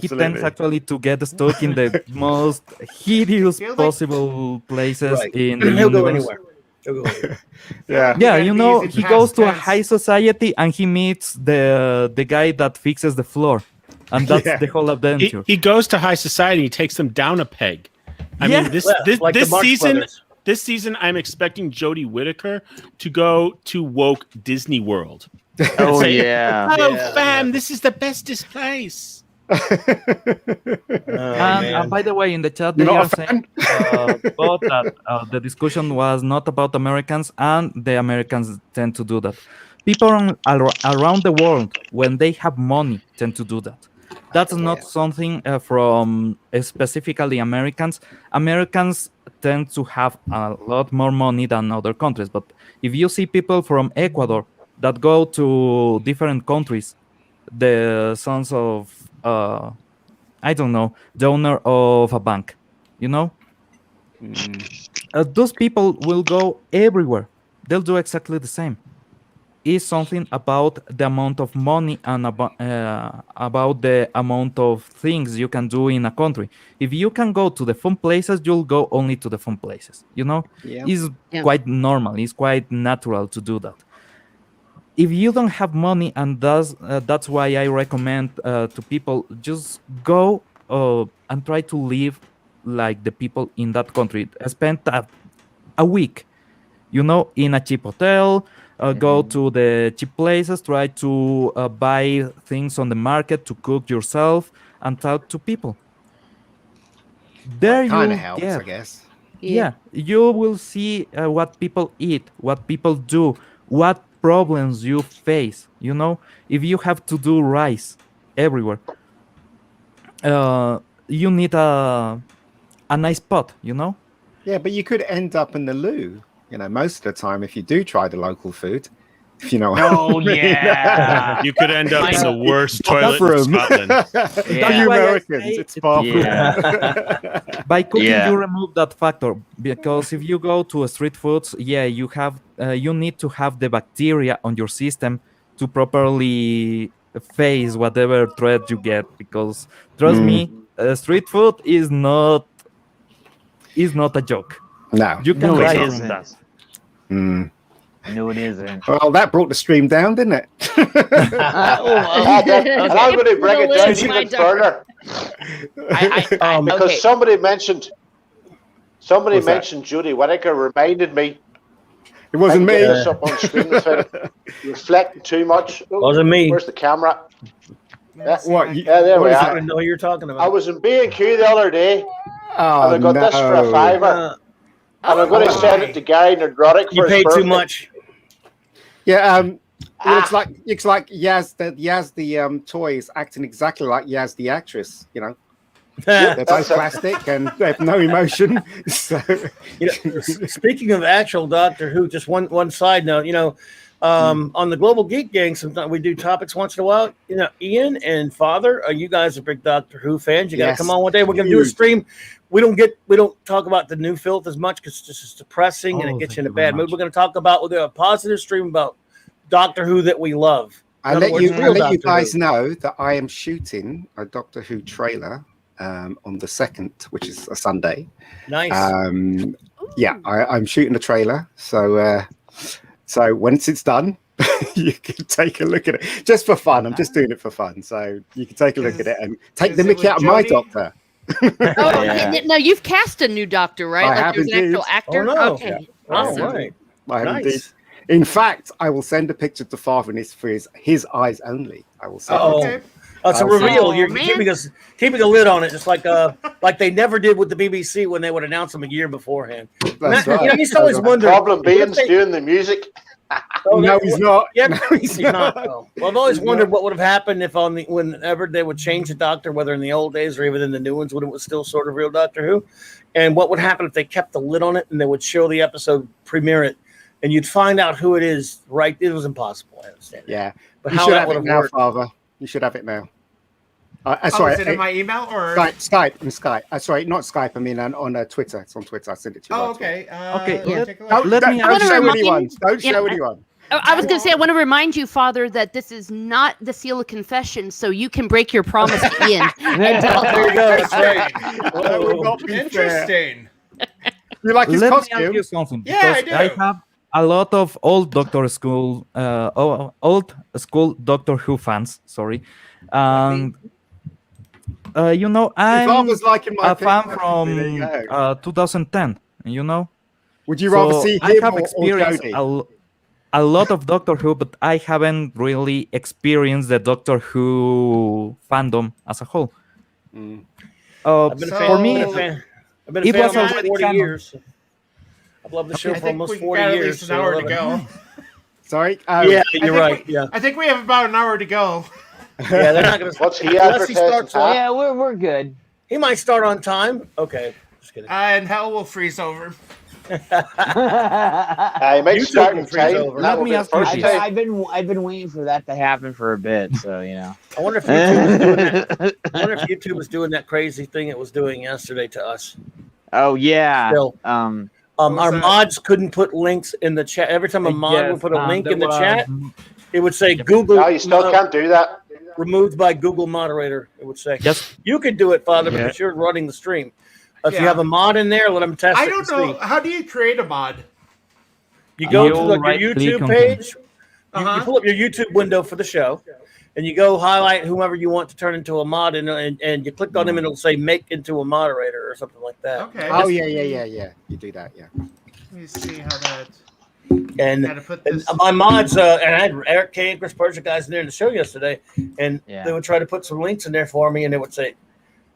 He tends absolutely. actually to get stuck in the most hideous Feel like- possible places Right. in the He'll go universe. anywhere. He'll go anywhere. Yeah, Yeah, Identities in he goes past to a tense. high society and he meets the guy that fixes the floor, and that's Yeah. the whole adventure. He goes to high society. He takes them down a peg. I Yeah. mean, this Yeah, this like the this Marx season. Brothers. This season, I'm expecting Jodie Whittaker to go to woke Disney World. Oh Say, yeah. Oh, Yeah, fam, yeah. this is the bestest place. And by the way, in the chat they You're are not a saying both that the discussion was not about Americans, and the Americans tend to do that. People around the world, when they have money, tend to do that. That's not something from specifically Americans. Americans tend to have a lot more money than other countries. But if you see people from Ecuador that go to different countries, the sons of I don't know, the owner of a bank, those people will go everywhere. They'll do exactly the same. It's something about the amount of money and about the amount of things you can do in a country. If you can go to the fun places, you'll go only to the fun places. Yeah. It's Yeah. quite normal. It's quite natural to do that. If you don't have money, and that's why I recommend to people, just go and try to live like the people in that country. Spend a week, in a cheap hotel. Go to the cheap places. Try to buy things on the market to cook yourself and talk to people. There kind you of helps, I guess. yeah, you will see what people eat, what people do, what problems you face. If you have to do rice everywhere, you need a nice pot. Yeah, but you could end up in the loo, most of the time if you do try the local food. If you know what Oh I mean. yeah. You could end up in the worst toilet in Bathroom. Scotland. Yeah. You Why I Americans, say it's far from Yeah. By cooking, Yeah. you remove that factor, because if you go to a street foods, you need to have the bacteria on your system to properly face whatever threat you get. Because trust me, street food is not a joke. No. You can No, die it from isn't. that. Mm. No, it isn't. Well, that brought the stream down, didn't it? And I'm going to bring it down It's my even turn. further because Okay. somebody mentioned What's that? mentioned Judy Whittaker reminded me. It wasn't I can me. get this up on screen without reflecting too much. Oh, Wasn't me. Where's the camera? Yeah, What? You, yeah, there what we is I are. didn't know who you're talking I about. was in B&Q the other day, Oh, and I got this for a no. £5, and I'm going to send it to Gary Neurotic You for his paid birthday. too much. Yeah, it looks like Yaz the toy is acting exactly like Yaz the actress. They're both That's it. plastic and they have no emotion. So Speaking of actual Doctor Who, just one side note, on the Global Geek Gang, sometimes we do topics once in a while. Ian and Father, you guys are big Doctor Who fans. You got to Yes. come on one day. We're going to do a Huge. stream. We don't talk about the new filth as much because it's just depressing and Oh, it gets you thank in a you very bad mood. much. We're going to talk about, we'll do a positive stream about Doctor Who that we love. In I'll other let words, you real Doctor guys Who. know that I am shooting a Doctor Who trailer on the 2nd, which is a Sunday. Nice. Yeah, I'm shooting a trailer. So once it's done, you can take a look at it just for fun. I'm just doing it for fun. So you can take a look at it and take is the it mickey with out of my Jodie? Doctor. Oh, Yeah. no, you've cast a new doctor, right? I Like have there's an indeed. actual actor. Oh, no. Okay, Oh, awesome. right. I have Nice. indeed. In fact, I will send a picture to Father, and it's for his eyes only. I will send Oh. it. Okay. Oh, it's a Oh, so- reveal. Oh, You're man. keeping a lid on it, just like they never did with the BBC when they would announce them a year beforehand. That's You know, right. I used to always wonder. Problem being if they- doing the music. Oh, No, that- he's not. Yep, No, he's not. No. Well, I've always He's wondered not. what would have happened if whenever they would change the Doctor, whether in the old days or even in the new ones when it was still sort of real Doctor Who, and what would happen if they kept the lid on it and they would show the episode, premiere it, and you'd find out who it is. Right? It was impossible. I understand. that. Yeah. But You how should that have would it have now, worked? Father. You should have it now. Oh, Sorry, is it in my email or? Skype. Sorry, not Skype. I mean, on Twitter. It's on Twitter. I sent it to you. Oh, right away. okay. Okay, let me let- take a look. Don't, Let me don't ask- show remind- anyone. Don't Yeah, show anyone. I was going to say, I want to remind you, Father, that this is not the seal of confession, so you can break your promise to Ian. And tell There you go. That's right. That would not be fair. Interesting. You like his Let me ask costume? you something. Yeah, I because do. have a lot of old old school Doctor Who fans. Sorry, and you know, If I'm I was liking my a fan pick, from there you go. 2010. You know, Would you rather So see I him have or experienced Jodie? a lot of Doctor Who, but I haven't really experienced the Doctor Who fandom as a whole. Mm. I've been a So- fan. For me, I've been a it fan was almost already 40 canon. years. I've loved the show I for think almost we 40 got at years. least an hour to go. Sorry. Yeah, I you're think right. we- Yeah, I think we have about an hour to go. yeah. They're not going to. What's he Unless he advertising? starts on, Yeah, we're good. he might start on time. Okay, just kidding. And hell will freeze over. I might YouTube start will in freeze time. over. That Let will me be the ask you first this. time. I've been waiting for that to happen for a bit, so you know. I wonder if YouTube was doing that. I wonder if YouTube was doing that crazy thing it was doing yesterday to us. Oh yeah. Still. What was Our that? mods couldn't put links in the chat. Every time a mod would put a link in the chat, it would say Google. No, you still can't do that. Removed by Google moderator. It would say. Yes. You could do it, Father, Yeah. because you're running the stream. If you Yeah. have a mod in there, let them test I it. don't and know. see. How do you create a mod? You go to You'll like right your click YouTube on page. You Uh-huh. pull up your YouTube window for the show, and you go highlight whomever you want to turn into a mod, and you click on them, and it'll say make into a moderator or something like that. Okay. Oh yeah. You do that. Yeah. Let me see how that. And, How to put and this. my mods, and I had Eric K and Chris Persia guys in there in the show yesterday, and Yeah. they would try to put some links in there for me, and they would say,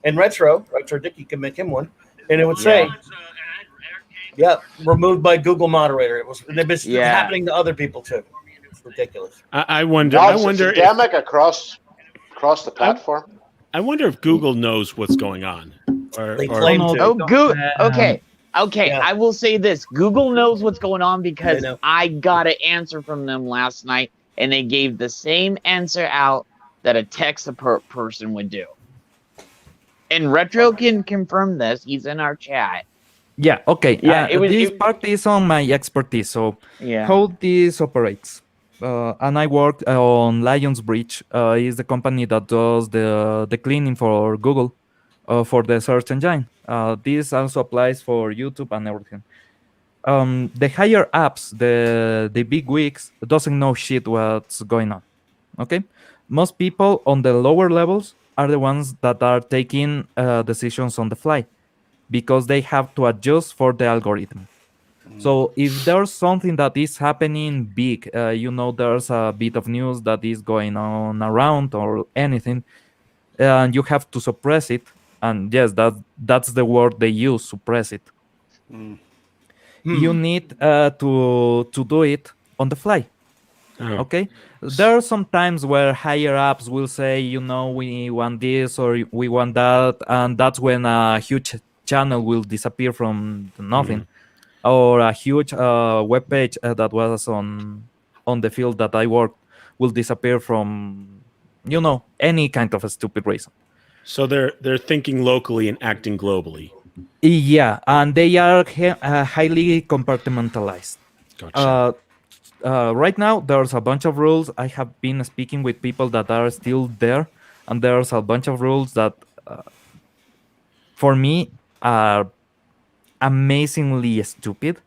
and Retro Dicky can make him one, and it would say, yeah, removed by Google moderator. It was they've been Yeah. happening to other people too. It's ridiculous. I wonder. No, I it's wonder. If, endemic across the platform. I wonder if Google knows what's going on. They Or claim no, to. Oh, good. Okay. Okay, Yeah. I will say this. Google knows what's going on because They know. I got an answer from them last night, and they gave the same answer out that a tech support person would do. And Retro can confirm this. He's in our chat. Yeah. Okay. Yeah, it was- This it- part is on my expertise. So Yeah. how this operates. And I worked on Lions Bridge. Is the company that does the cleaning for Google, for the search engine. This also applies for YouTube and everything. The higher apps, the big wigs, doesn't know shit what's going on. Okay, most people on the lower levels are the ones that are taking decisions on the fly because they have to adjust for the algorithm. So if there's something that is happening big, there's a bit of news that is going on around or anything, and you have to suppress it. And yes, that's the word they use, suppress it. You need to do it on the fly. Oh. Okay, there are some times where higher ups will say, we want this or we want that, and that's when a huge channel will disappear from nothing, or a huge web page that was on the field that I worked will disappear from, any kind of a stupid reason. So they're thinking locally and acting globally. Yeah, and they are highly compartmentalized. Gotcha. Right now, there's a bunch of rules. I have been speaking with people that are still there, and there's a bunch of rules that, for me, are amazingly stupid,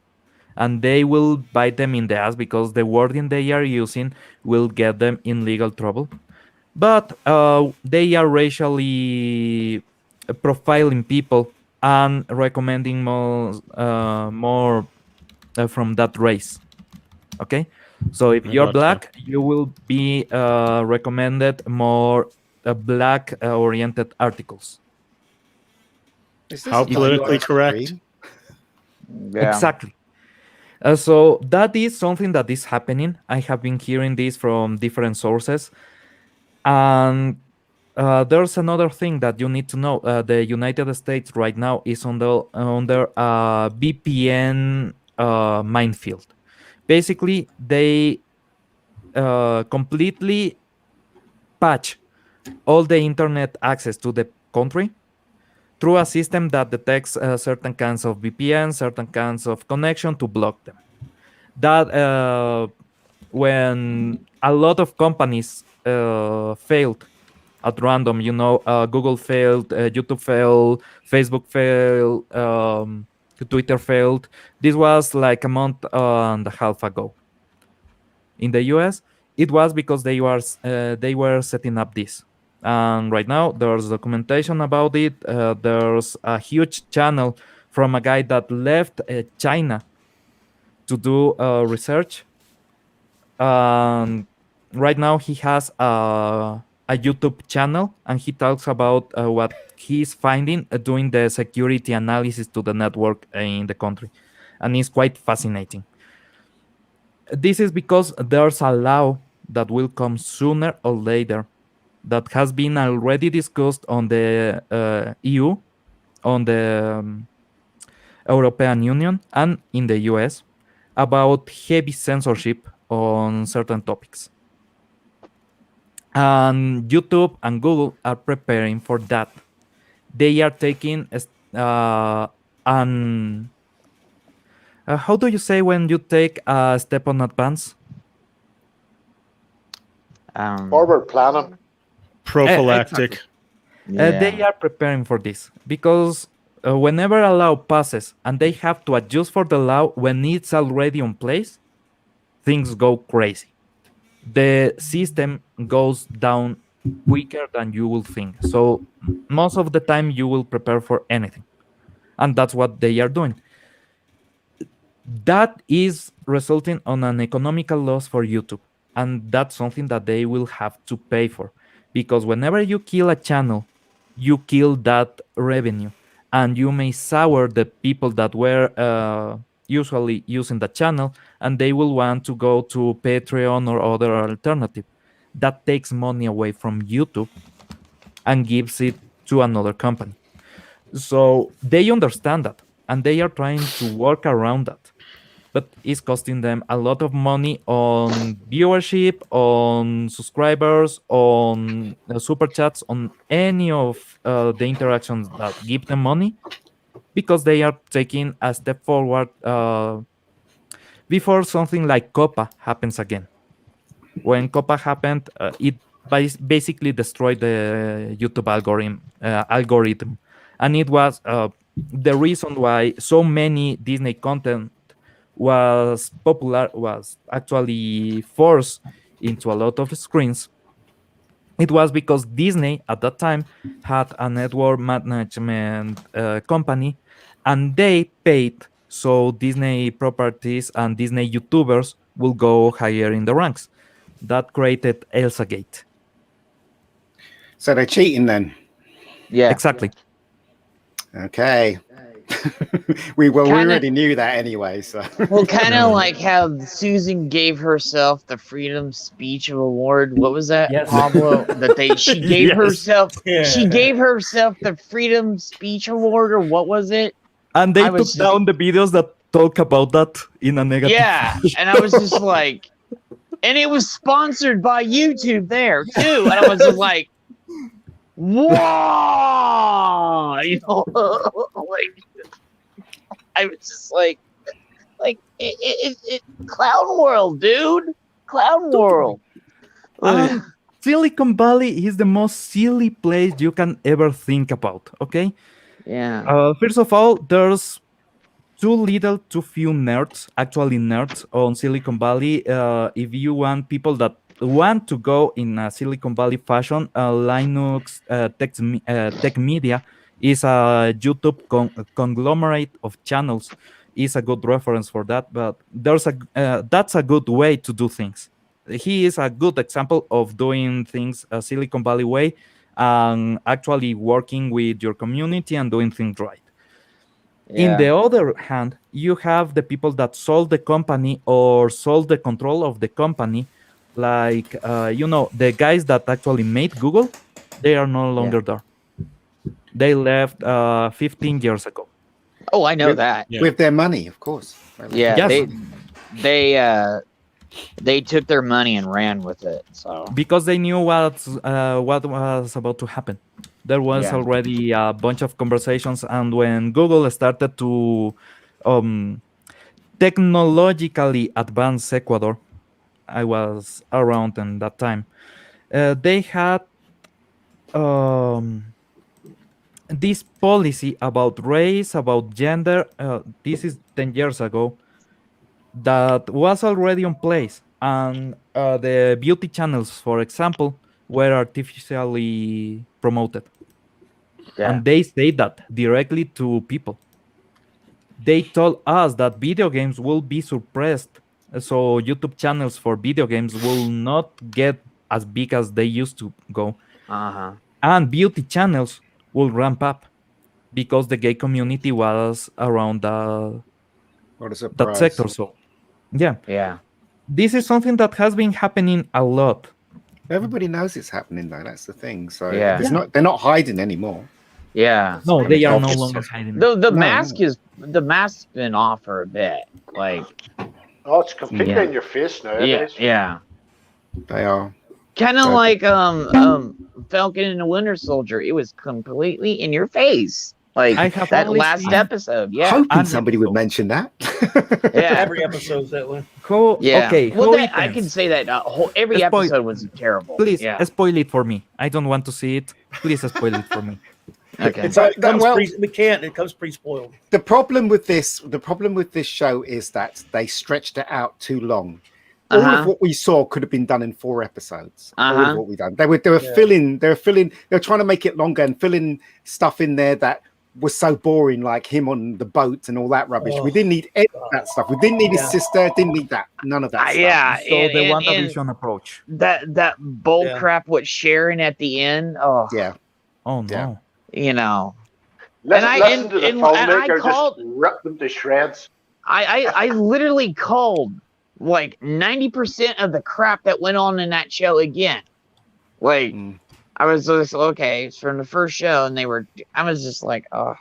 and they will bite them in the ass because the wording they are using will get them in legal trouble. But they are racially profiling people and recommending more from that race. Okay, so if I you're gotcha. black, you will be recommended more black oriented articles. Is How this politically US correct? free? Yeah. Exactly. So that is something that is happening. I have been hearing this from different sources, and there's another thing that you need to know. The United States right now is under a VPN minefield. Basically, they completely patch all the internet access to the country through a system that detects certain kinds of VPN, certain kinds of connection to block them. That when a lot of companies failed at random, Google failed, YouTube failed, Facebook failed, Twitter failed. This was like a month and a half ago. In the US, it was because they were setting up this. And right now, there's documentation about it. There's a huge channel from a guy that left China to do research. And right now, he has a YouTube channel, and he talks about what he's finding doing the security analysis to the network in the country. And it's quite fascinating. This is because there's a law that will come sooner or later that has been already discussed on the EU, on the European Union, and in the US about heavy censorship on certain topics. And YouTube and Google are preparing for that. They are taking an how do you say when you take a step on advance? Forward planning. Prophylactic. They are preparing for this because whenever a law passes and they have to adjust for the law when it's already in place, things go crazy. The system goes down quicker than you will think. So most of the time you will prepare for anything. And that's what they are doing. That is resulting on an economical loss for YouTube. And that's something that they will have to pay for. Because whenever you kill a channel, you kill that revenue. And you may sour the people that were usually using the channel, and they will want to go to Patreon or other alternative. That takes money away from YouTube and gives it to another company. So they understand that, and they are trying to work around that. But it's costing them a lot of money on viewership, on subscribers, on super chats, on any of the interactions that give them money, because they are taking a step forward before something like Copa happens again. When Copa happened, it basically destroyed the YouTube algorithm, and it was the reason why so many Disney content was popular, was actually forced into a lot of screens. It was because Disney at that time had a network management company, and they paid so Disney properties and Disney YouTubers will go higher in the ranks. That created Elsagate. So they're cheating then. Yeah. Exactly. Okay. we already knew that anyway. So Well, kind of like how Susan gave herself the Freedom Speech Award. What was that, Yes. Pablo? That she gave Yes. herself. Yeah. She gave herself the Freedom Speech Award, or what was it? And they I took was- down the videos that talk about that in a negative. Yeah, and I was just like, and it was sponsored by YouTube there too, and I was just like, whoa, like I was just like Clown World, dude, Clown World. Silicon Valley is the most silly place you can ever think about. Okay. Yeah. First of all, there's too few nerds, actually nerds on Silicon Valley. If you want people that want to go in a Silicon Valley fashion, Linux Tech Media is a YouTube conglomerate of channels. Is a good reference for that, but that's a good way to do things. He is a good example of doing things Silicon Valley way, and actually working with your community and doing things right. In Yeah. the other hand, you have the people that sold the company or sold the control of the company, like the guys that actually made Google. They are no longer there. They left 15 years ago. Oh, I know With- that. Yeah. with their money, of course. Yeah, Yes. they took their money and ran with it. So Because they knew what was about to happen. There was Yeah. already a bunch of conversations, and when Google started to technologically advance Ecuador, I was around in that time. They had this policy about race, about gender. This is 10 years ago. That was already in place, and the beauty channels, for example, were artificially promoted. yeah. And they say that directly to people. They told us that video games will be suppressed, so YouTube channels for video games will not get as big as they used to go, Uh-huh. and beauty channels will ramp up because the gay community was around What a that surprise. sector. So, yeah, Yeah. this is something that has been happening a lot. Everybody knows it's happening, though. That's the thing. So Yeah. they're not hiding anymore. Yeah. No, they are no Obvious. longer hiding. The No, mask's been off for a bit. Like Oh, it's completely Yeah. in your face now. yeah. They are. Kind of So- like Falcon and the Winter Soldier. It was completely in your face. Like I have that only last seen- episode. Yeah. Hoping And- somebody would mention that. Yeah. Every episode's that way. Yeah. Okay, Well, who I can intends? say that every Spoil- episode was terrible. Please Yeah. spoil it for me. I don't want to see it. Please spoil it for me. Okay. It comes well- we can't. It comes pre-spoiled. The problem with this show is that they stretched it out too long. All of what we saw could have been done in 4 episodes. All of what we done. They were filling. They were trying to make it longer and filling stuff in there that was so boring, like him on the boat and all that rubbish. We didn't need any of that stuff. We didn't need his sister. Didn't need that. None of that stuff. Yeah. So and- the and- and WandaVision approach. that bull Yeah. crap with Sharon at the end. Oh, Yeah. Oh no. Yeah. you know. Listen, And I- listen and- to the and I filmmaker called- just rip them to shreds. I literally called like 90% of the crap that went on in that show again. Like Mm. I was just okay, it's from the first show, and I was just like, oh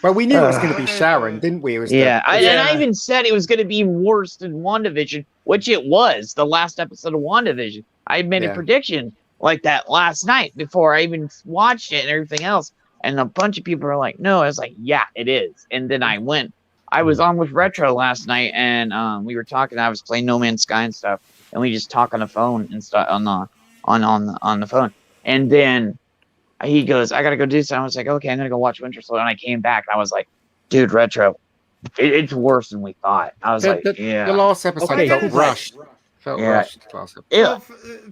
Well, we knew it was going to be Sharon, didn't we? It was yeah. And I Yeah. even said it was going to be worse than WandaVision, which it was. The last episode of WandaVision, I made a Yeah. prediction like that last night before I even watched it and everything else. And a bunch of people are like, no. I was like, yeah, it is. And then I went. I was on with Retro last night, and we were talking. I was playing No Man's Sky and stuff, and we just talk on the phone and stuff on the phone. And then he goes, I gotta go do something. I was like, okay, I'm gonna go watch Winter Soldier. And I came back, and I was like, dude, Retro, it's worse than we thought. I was like, yeah. The last episode Okay, felt guys. rushed. Felt Yeah. rushed. Last episode. Yeah. Well,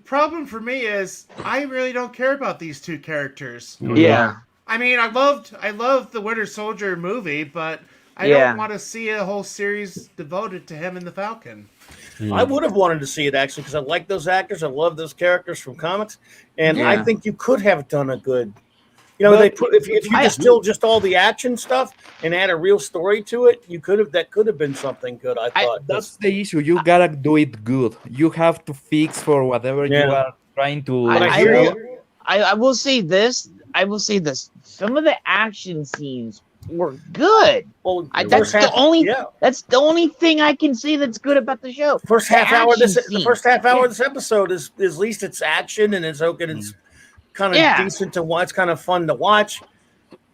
problem for me is I really don't care about these 2 characters. Yeah. I mean, I loved the Winter Soldier movie, but I Yeah. don't want to see a whole series devoted to him and the Falcon. I would have wanted to see it actually because I like those actors. I love those characters from comics, and I Yeah. think you could have done a good. They put if you distill just all the action stuff and add a real story to it, that could have been something good. I thought That's the issue. You gotta do it good. You have to fix for whatever you Yeah. are trying to. But I I hear will, you. I will say this. Some of the action scenes were good. Well, That's the only. yeah. That's the only thing I can say that's good about the show. First The half hour. action The scene. first half hour Yeah. of this episode is at least it's action and it's okay. It's kind of Yeah. decent to watch. It's kind of fun to watch.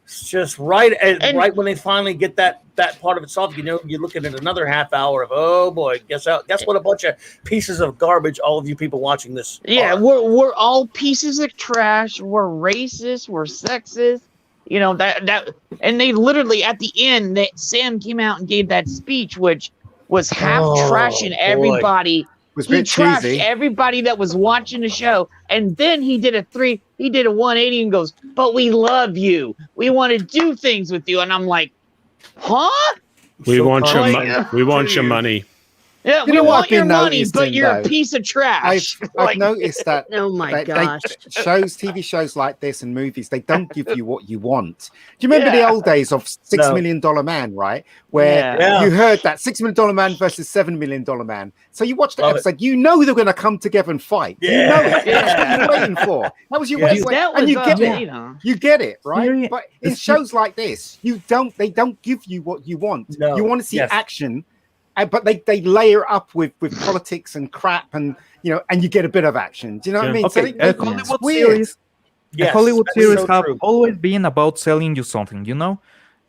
It's just right right when they finally get that part of it solved. You're looking at another half hour of oh boy, guess what a bunch of pieces of garbage all of you people watching this. Yeah, are. we're all pieces of trash. We're racist. We're sexist. You know that, and they literally at the end, Sam came out and gave that speech, which was half trashing boy. everybody. It was a He bit trashed cheesy. everybody that was watching the show, and then he did a 180 and goes, "But we love you. We want to do things with you." And I'm like, "Huh?" We So want your funny. we want your money. Yeah, You we know what want I've your been money, but noticing, you're a though? piece of trash. I've noticed that Oh my gosh. TV shows like this and movies, they don't give you what you want. Do you remember the Yeah. old days of Six No. Million Dollar Man, right? Where Yeah. you heard that $6 million man versus $7 million man. So you watch the Love it. episode, you know they're going to come together and fight. You Yeah. know it. That's what Yeah. you're waiting for. That was your Yes. wait, That and was you get up, it. you know. You get it, right? Seri- But the in shows like this, they don't give you what you want. No. You want to see Yes. action, but they layer up with politics and crap, and and you get a bit of action. Do you know what I mean? Okay, So Hollywood weird. series. Yes, Hollywood that's series so have true. always been about selling you something,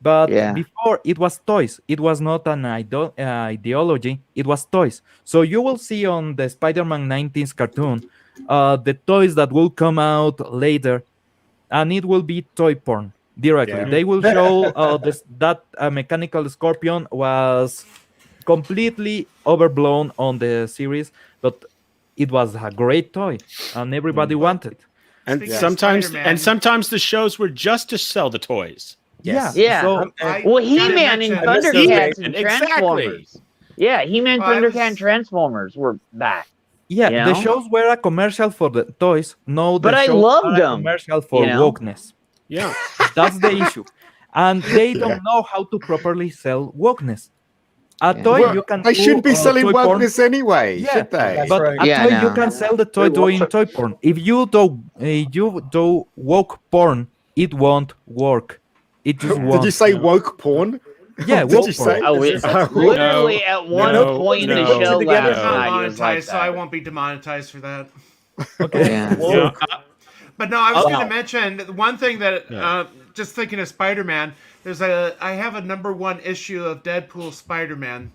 But Yeah. before it was toys. It was not an ideology. It was toys. So you will see on the Spider-Man 19th cartoon, the toys that will come out later, and it will be toy porn directly. Yeah. They will show that mechanical scorpion was completely overblown on the series, but it was a great toy, and everybody wanted. And Speaking of sometimes Spider-Man- the shows were just to sell the toys. Yes. Yeah. So Well, He-Man and I missed those Thundercats days. and Exactly. Transformers. Yeah, He-Man, Well, I Thundercat, was- and Transformers were back. yeah, You the know? shows were a commercial for the toys. No, the But I shows loved are a them, commercial for you know? wokeness. Yeah. That's the issue, and they don't know how to properly sell wokeness. A Yeah. toy Well, you can. they do, shouldn't be selling toy porn. wokeness anyway, Yeah, should they? That's But right. a Yeah, toy no. you can sell the toy doing toy porn. If you do woke porn, it won't work. It just won't. Did you say woke porn? Yeah, Did woke you porn. say? Oh, it's Oh, literally at one no, point in the no. show Together, last I'm not night. It was like monetized, so I that. won't be demonetized for that. Okay. Yeah. You know, But no, I was Wow. going to mention one thing that Yeah. just thinking of Spider-Man. I have a #1 issue of Deadpool Spider-Man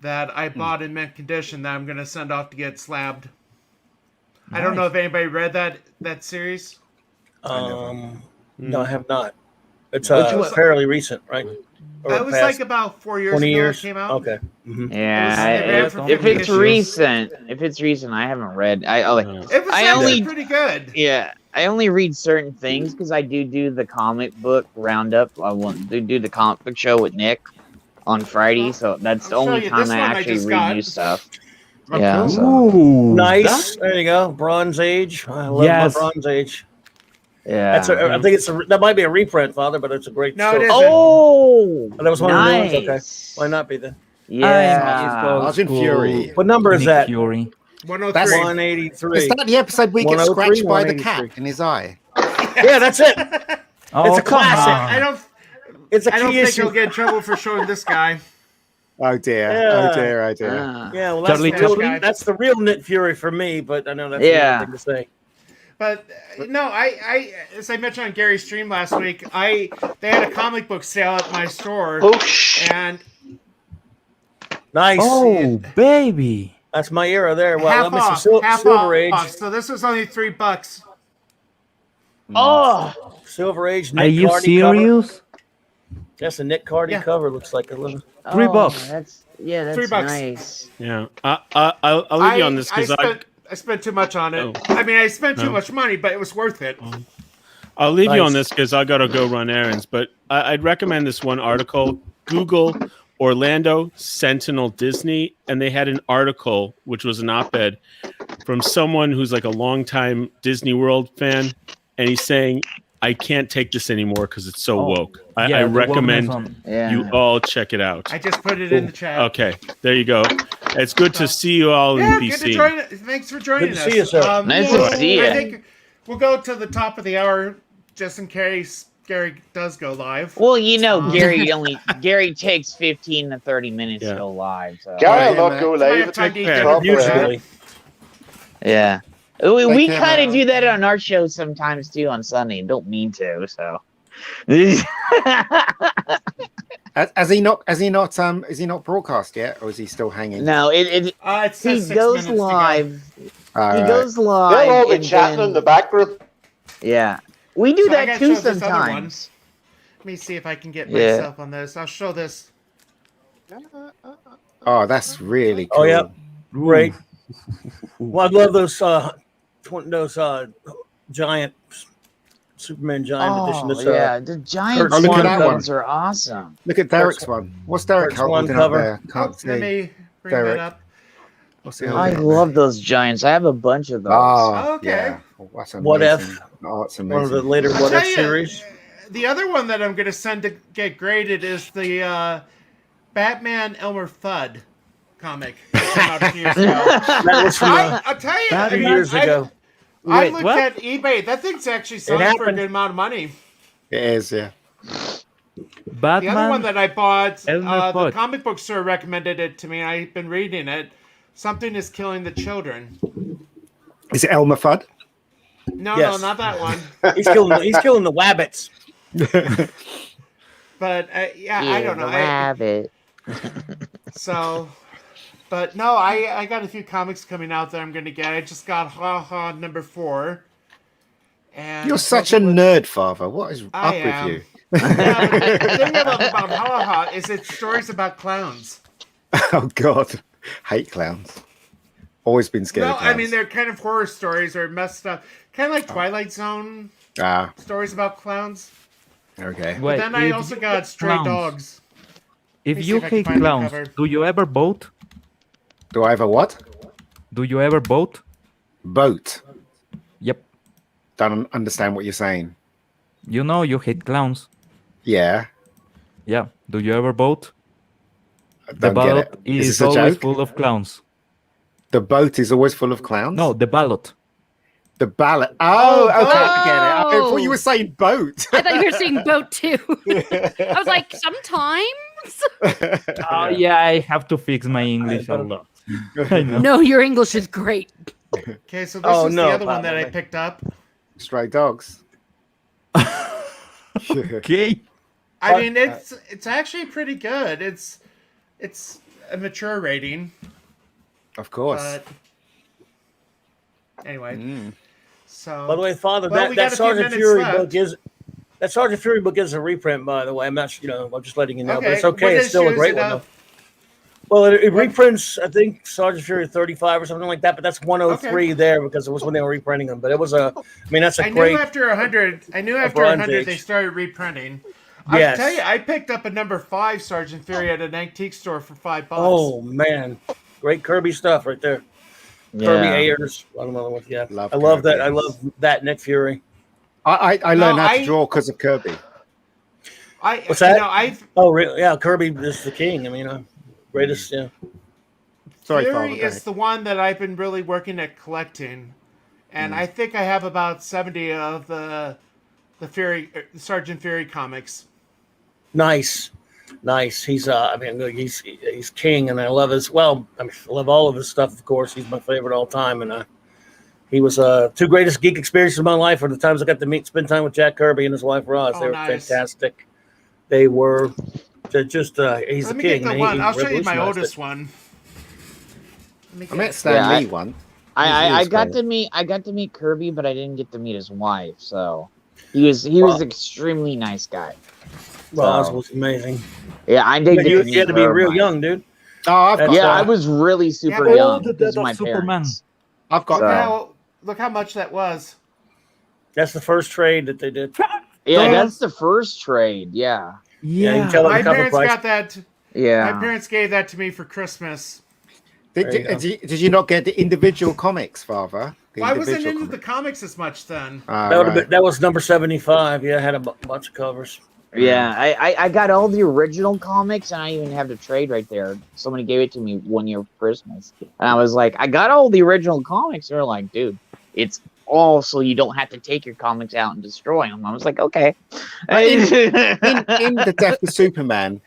that I bought in mint condition that I'm going to send off to get slabbed. I don't know if anybody read that series. No, I have not. It's Which one? fairly recent, right? Or It was past like about 4 years 20 ago years. it came out. Okay. Yeah, It ran for if 50 it's issues. recent, I haven't read. It was I actually only- pretty good. Yeah, I only read certain things because I do the comic book roundup. I want to do the comic book show with Nick on Friday, so that's the I'll show only you time this I one I actually just read got. new stuff. Oh, Yeah, cool. so Ooh, Nice. There you go. Bronze Age. I love Yes. my Bronze Age. yeah. I think that might be a reprint, Father, but it's a great No, story. it isn't. Oh, That was one of the new ones? Okay. nice. Why not be then? Yeah. Argent Fury. What number is Nick that? Fury. 103. That's- 183. Is that the episode we get 103, scratched by the 183. cat in his eye? Yeah, that's it. Oh, It's a come classic. on. I don't. It's a I don't key think issue. he'll get in trouble for showing this guy. Oh dear! Yeah. Oh dear! Oh dear! Ah. Yeah, well, that's Charlie the, real, Chaplin? that's the real Nick Fury for me, but I know that's Yeah. the thing to say. But no, I as I mentioned on Gary's stream last week, they had a comic book sale at my store, Oh, shh. and Nice. Oh, baby. That's my era there. Well, half let me off, see. half Silver Age. off. So this was only $3. Oh, Silver Age. Nick Are you Cardy cover. serious? That's a Nick Cardy Yeah. cover. Looks like a little. $3. That's that's $3. nice. Yeah. I'll leave you on this because I spent too much on it. Oh. I mean, I spent too No. much money, but it was worth it. I'll leave you on Nice. this because I got to go run errands. But I'd recommend this one article. Google Orlando Sentinel Disney, and they had an article which was an op-ed from someone who's like a longtime Disney World fan, and he's saying, "I can't take this anymore because it's so Oh, woke." I Yeah, the recommend wokeness on- Yeah. you all check it out. I just put it in the chat. Okay, there you go. It's good to see you all Yeah, in good to BC. join. Thanks for joining Good us. to see you, sir. Nice to see I ya. think we'll go to the top of the hour just in case Gary does go live. Well, Gary takes 15 to 30 minutes Yeah. to go live. So. Gary will Yeah, not man. go Might live. have time to eat Yeah, dinner before Usually. Yeah. We care, kind of man. do that on our show sometimes too on Sunday. Don't mean to, so. Has he not? Is he not broadcast yet, or is he still hanging? No, It he says 6 goes minutes to go. live. All He right. goes live. They'll all be and chatting then- in the back room. Yeah, we do So I that gotta too show this other one. sometimes. Let me see if I can get Yeah. myself on this. I'll show this. Oh, that's really cool. Oh, yeah. Great. Well, I love those giant Superman giant edition. Oh This, yeah, the giant Kurt Oh, look at Swan that one. ones are awesome. Look at Derek's one. What's Derek Kurt's one holding up cover. there? Can't Let see. me bring Derek. that up. What's the I other love those giants. I have a bunch of those. Oh, Okay. yeah. Oh, that's amazing. What If? Oh, it's One of the amazing. later I'll What tell If you, series. the other one that I'm going to send to get graded is the Batman Elmer Fudd comic that came out a few years ago. That was from I'll tell you, That I mean, years ago. I Wait, looked what? at eBay. That thing's actually selling for a happened. good amount of money. It is, yeah. Batman. The other one that I bought, Elmer the Fudd. comic book store recommended it to me. I've been reading it. Something is killing the children. Is it Elmer Fudd? No, Yes. no, not that one. He's killing the wabbits. But yeah, I don't know. Rabbit. So, but no, I got a few comics coming out that I'm going to get. I just got Ha Ha number 4. And You're such a nerd, Father. What is I up am. with you? Yeah, the thing I love about Ha Ha is it's stories about clowns. Oh, God. Hate clowns. Always been scared No, of clowns. I mean they're kind of horror stories or messed up, kind of like Twilight Zone Ah, stories about clowns. okay. But Wait, then I if also you got hate Stray clowns- Dogs. If me see you if I can hate find the clowns, cover. do you ever vote? Do I have a what? Do you ever vote? Boat. Yep. Don't understand what you're saying. You know you hate clowns. Yeah. Yeah. Do you ever vote? I The don't get ballot it. Is is this a always joke? full of clowns. The boat is always full of clowns? No, the ballot. The ballot. Oh, Oh, okay. I get it. I thought you oh. were saying boat. I thought you were saying boat too. I was like, sometimes. Oh yeah, I have to fix my English a lot. I know. No, your English is great. Okay, so this Oh, is no, the other one that I probably. picked up. Stray dogs. Okay. I mean, it's actually pretty good. It's a mature rating, Of course. but anyway. Mm. So By the way, Father, Well, we that got a few Sergeant minutes Fury left. book is that Sergeant Fury book is a reprint. By the way, I'm not. I'm just letting you know. But Okay, it's okay. what It's still a issue is great it one. of? Though. Well, it reprints. I think Sergeant Fury 35 or something like that. But that's 103 there because it was when they were reprinting them. But it was a. I mean, that's a I great. knew after 100. I knew after Bronze 100 they Age. started reprinting. Yes. I tell you, I picked up a number 5 Sergeant Fury at an antique store for $5. Oh man, great Kirby stuff right there. Kirby Ayers. I don't know what. Yeah, Love I love Kirby. that. I love that Nick Fury. I learned No, how to I- draw because of Kirby. What's that? You know, I've Oh, really? Yeah, Kirby is the king. I mean, greatest. Yeah. Sorry, Fury Father. Go is ahead. the one that I've been really working at collecting, and I think I have about 70 of the Fury Sergeant Fury comics. Nice. He's I mean he's king, and I love his. Well, I mean, I love all of his stuff. Of course, he's my favorite all time, and he was two greatest geek experiences of my life. Were the times I got to spend time with Jack Kirby and his wife Roz. Oh, They were nice. fantastic. They were just he's Let the me king. get the man. one. He I'll show you my revolutionized oldest it. one. Let me I get- met Stan Yeah, Lee one. I was got great. to meet Kirby, but I didn't get to meet his wife. So he was an extremely nice guy. Roz So- was amazing. Yeah, I did. But get you to meet had to be her, real but- young, dude. Oh, I've got That's Yeah, that. I was really super but- young Oh, the because death of my of Superman. parents. I've got So- that. Look how much that was. That's the first trade that they did. Yeah, Those- that's the first trade. Yeah, Yeah, you can tell My the cover parents price. got that. My yeah. parents gave that to me for Christmas. Did, There you go. did you not get the individual comics, Father? The Well, I wasn't individual into the comics? comics as much then. Ah, That would have right. been, that was number 75. Yeah, I had a bunch of covers. Yeah, I got all the original comics, and I even have the trade right there. Somebody gave it to me one year for Christmas, and I was like, I got all the original comics. They're like, dude, it's all so you don't have to take your comics out and destroy them. I was like, okay. in the Death of Superman,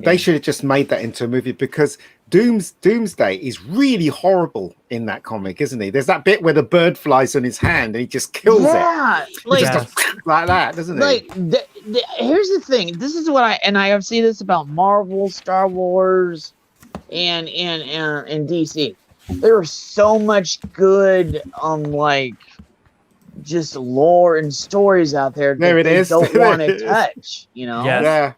they should have just made that into a movie because Doomsday is really horrible in that comic, isn't he? There's that bit where the bird flies on his hand and he just kills it. yeah, He like just goes like that, doesn't he? like here's the thing. This is what I have seen this about Marvel, Star Wars, and DC. There is so much good like just lore and stories out there that There it they is. don't There want it to is. touch. You know. Yes. Yeah,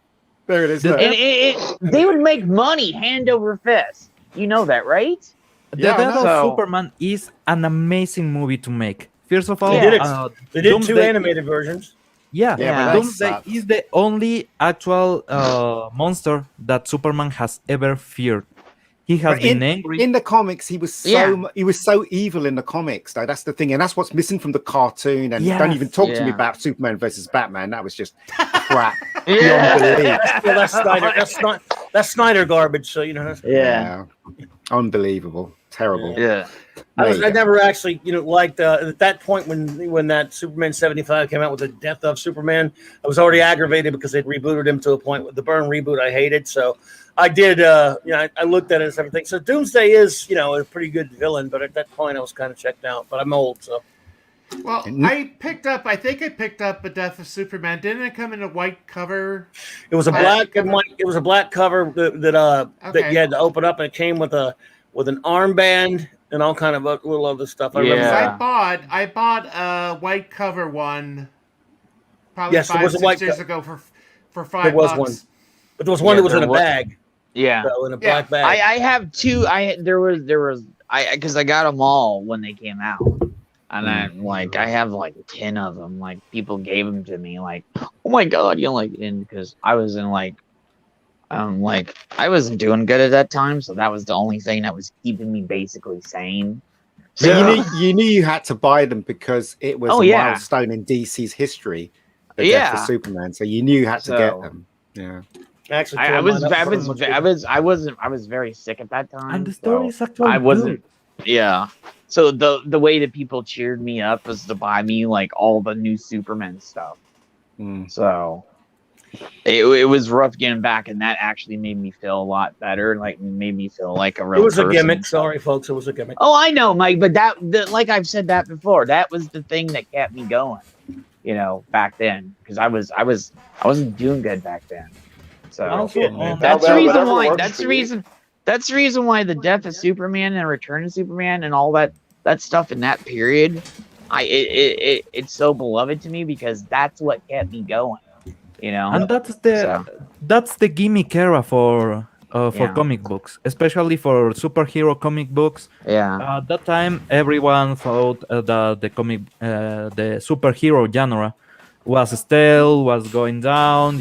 there it is. look. And they would make money hand over fist. You know that, right? The Yeah, I Death of know. Superman is an amazing movie to make. First of all, They did it. They did two Doomsday- animated versions. Yeah, Yeah, but that Doomsday sucks. is the only actual monster that Superman has ever feared. He has But been angry. in the comics, he was Yeah. he was so evil in the comics, though. That's the thing, and that's what's missing from the cartoon. And don't even Yes. talk to me Yeah. about Superman versus Batman. That was just crap. Yeah. Beyond belief. Well, that's Snyder. That's Snyder garbage. So Yeah. Unbelievable, terrible. Yeah. There I you go. never actually, liked at that point when that Superman 75 came out with the death of Superman. I was already aggravated because they'd rebooted him to a point with the Byrne reboot I hated. So I did, I looked at it as everything. So Doomsday is, a pretty good villain, but at that point I was kind of checked out. But I'm old, so. Well, I think I picked up A Death of Superman. Didn't it come in a white cover? It was a Plastic black. cover? It was a black cover that Okay. you had to open up, and it came with an armband and all kind of little other stuff. I remember. Yeah. I bought a white cover one probably Yes, there was a 5-6 white years co- ago for There $5. was one, but there was one Yeah, that was there in a was- bag. Yeah. So in a Yeah. black bag. I have two. Because I got them all when they came out, and I have like 10 of them. Like people gave them to me. Like, oh my god, and because I was in I wasn't doing good at that time, so that was the only thing that was keeping me basically sane. So you knew you had to buy them because it was a yeah. milestone in DC's history. The death of Superman. So you knew you had to get them. Yeah. Actually, I tore was mine up for much bigger. I was very sick at that time. And the story is so actually I wasn't. good. Yeah. So the way that people cheered me up was to buy me like all the new Superman stuff. So it was rough getting back, and that actually made me feel a lot better. Like made me feel like a real. It was a person. gimmick. Sorry, folks. It was a gimmick. Oh, I know, Mike, but like I've said that before, that was the thing that kept me going. Back then, because I wasn't doing good back then. So Also, that's the Well, reason whatever why. works That's for the you. reason. That's the reason why the death of Superman and Return of Superman and all that stuff in that period, it's so beloved to me because that's what kept me going. And So. that's the gimmick era for Yeah. comic books, especially for superhero comic books. Yeah. At that time, everyone thought that the superhero genre was stale, was going down.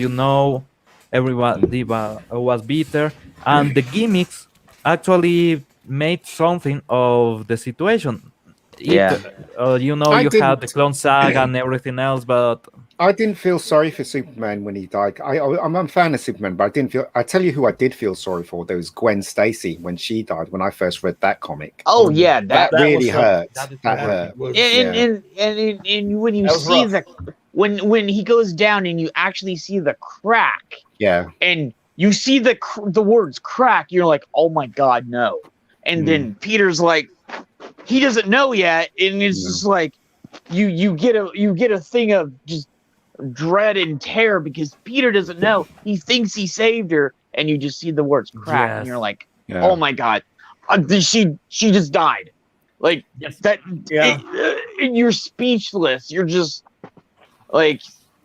Everybody was bitter, and the gimmicks actually made something of the situation. Yeah. You I had the didn't- Clone Saga and everything else, but I didn't feel sorry for Superman when he died. I'm a fan of Superman, but I didn't feel. I tell you who I did feel sorry for. There was Gwen Stacy when she died. When I first read that comic, Oh yeah, that that really was hurt. that is That horrible. hurt. and when you That was see rough. when he goes down and you actually see the crack Yeah, and you see the words crack, you're like, oh my god, no. And then Peter's like, he doesn't know yet, and it's just like you get a thing of just dread and terror because Peter doesn't know. He thinks he saved her, and you just see the words crack, and Yes. you're like, yeah. oh my god, she just died. Like Yes. that. Yeah. You're speechless. You're just like,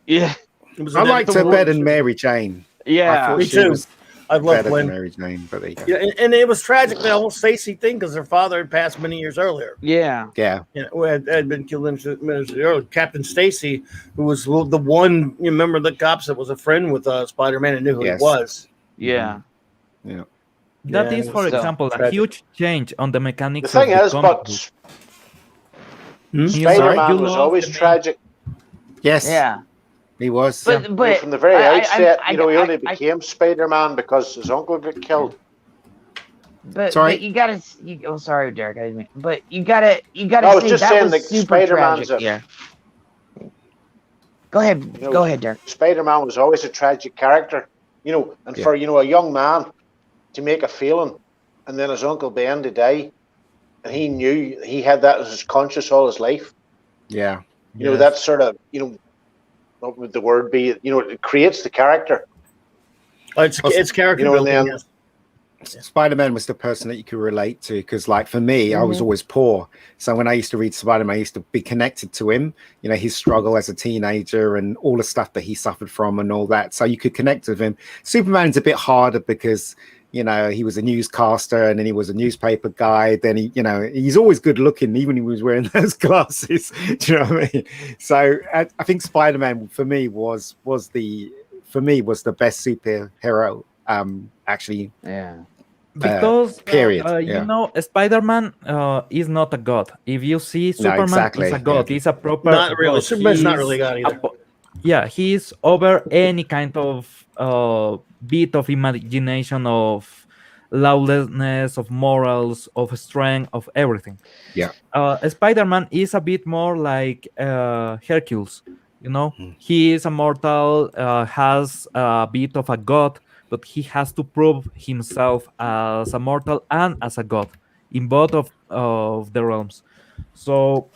yeah, It was I liked her the better words- than Mary Jane. I yeah. thought Me she too. was I love better than Gwen. Mary Jane, but there you go. Yeah, and it was tragic the whole Stacy thing because her father had passed many years earlier. Yeah. Yeah, Who had been killed minutes earlier. Captain Stacy, who was the one member of the cops that was a friend with Spider-Man and knew who Yes. he was. Yeah. yeah. that Yeah, is, for so example, a tragic. huge change on the The mechanics thing of the is, comic but book. Spider-Man You was lost always the main- tragic. Yes, Yeah. he was. But From the very outset, he only I- became Spider-Man because his uncle got killed. Sorry? But you gotta. Oh, sorry, Derek. I didn't mean. But you gotta. I was say just that saying was that super Spider-Man's tragic. Yeah. Go ahead. You know, Go ahead, Derek. Spider-Man was always a tragic character, and for a young man to make a feeling, and then his uncle Ben to die, and he knew he had that as his conscious all his life. Yeah, That sort of what would the word be? It creates the character. It's character and building. then Yes. Spider-Man was the person that you could relate to because, like, for me, I was always poor. So when I used to read Spider-Man, I used to be connected to him, his struggle as a teenager and all the stuff that he suffered from and all that. So you could connect with him. Superman's a bit harder because, he was a newscaster and then he was a newspaper guy. Then he's always good looking, even when he was wearing those glasses. Do you know what I mean? So I think Spider-Man for me was the best superhero. Actually, Yeah. Because period. you know, Spider-Man is not a god. If you see Superman, exactly, is a god. yeah. He's a proper Not really. god. Superman's not He's really God either. yeah, he's over any kind of bit of imagination, of lawlessness, of morals, of strength, of everything. Yeah. Spider-Man is a bit more like Hercules. You know, he is a mortal, has a bit of a god, but he has to prove himself as a mortal and as a god in both of the realms. So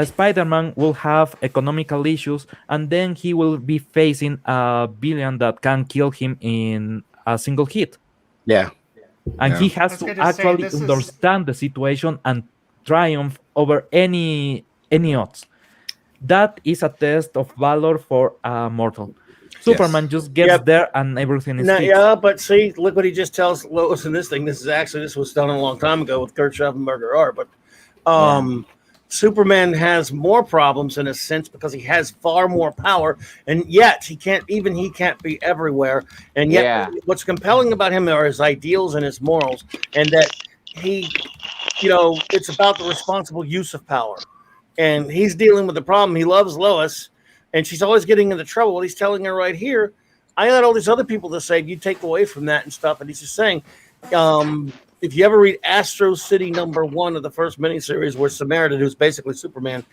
Spider-Man will have economical issues, and then he will be facing a villain that can kill him in a single hit. Yeah. And Yeah. he has That's to good to say. actually This is understand the situation and triumph over any odds. That is a test of valor for a mortal. Superman just gets Yep. there and everything is No, fixed. yeah, but see, look what he just tells Lois in this thing. This was done a long time ago with Kurt Schaffenberger R. But Superman has more problems in a sense because he has far more power, and yet he can't be everywhere. And yet, what's compelling about him are his ideals and his morals, and that he, it's about the responsible use of power. And he's dealing with the problem. He loves Lois, and she's always getting into trouble. What he's telling her right here, I got all these other people to say, you take away from that and stuff. And he's just saying, if you ever read Astro City #1 of the first miniseries, where Samaritan, who's basically Superman,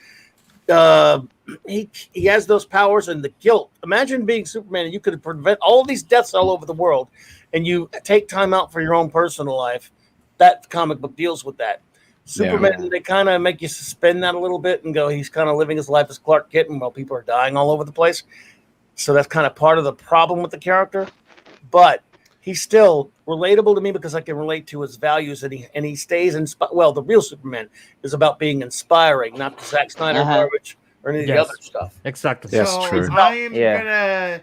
he has those powers and the guilt. Imagine being Superman and you could prevent all these deaths all over the world, and you take time out for your own personal life. That comic book deals with that. Superman, they kind of make you suspend that a little bit and go, he's kind of living his life as Clark Kent while people are dying all over the place. So that's kind of part of the problem with the character. But he's still relatable to me because I can relate to his values, and he stays inspired. Well, the real Superman is about being inspiring, not the Zack Snyder garbage or any of the other stuff. Exactly. That's true. I am gonna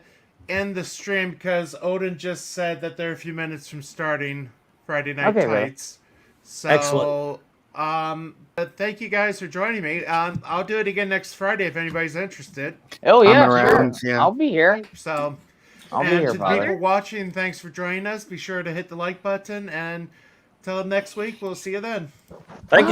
end the stream because Odin just said that they're a few minutes from starting Friday Night Tights. So, excellent. But thank you guys for joining me. I'll do it again next Friday if anybody's interested. Oh yeah, I'm around, sure. yeah. I'll be here. So, I'll be and here, to the Father. people watching, thanks for joining us. Be sure to hit the like button, and until next week, we'll see you then. Thank you.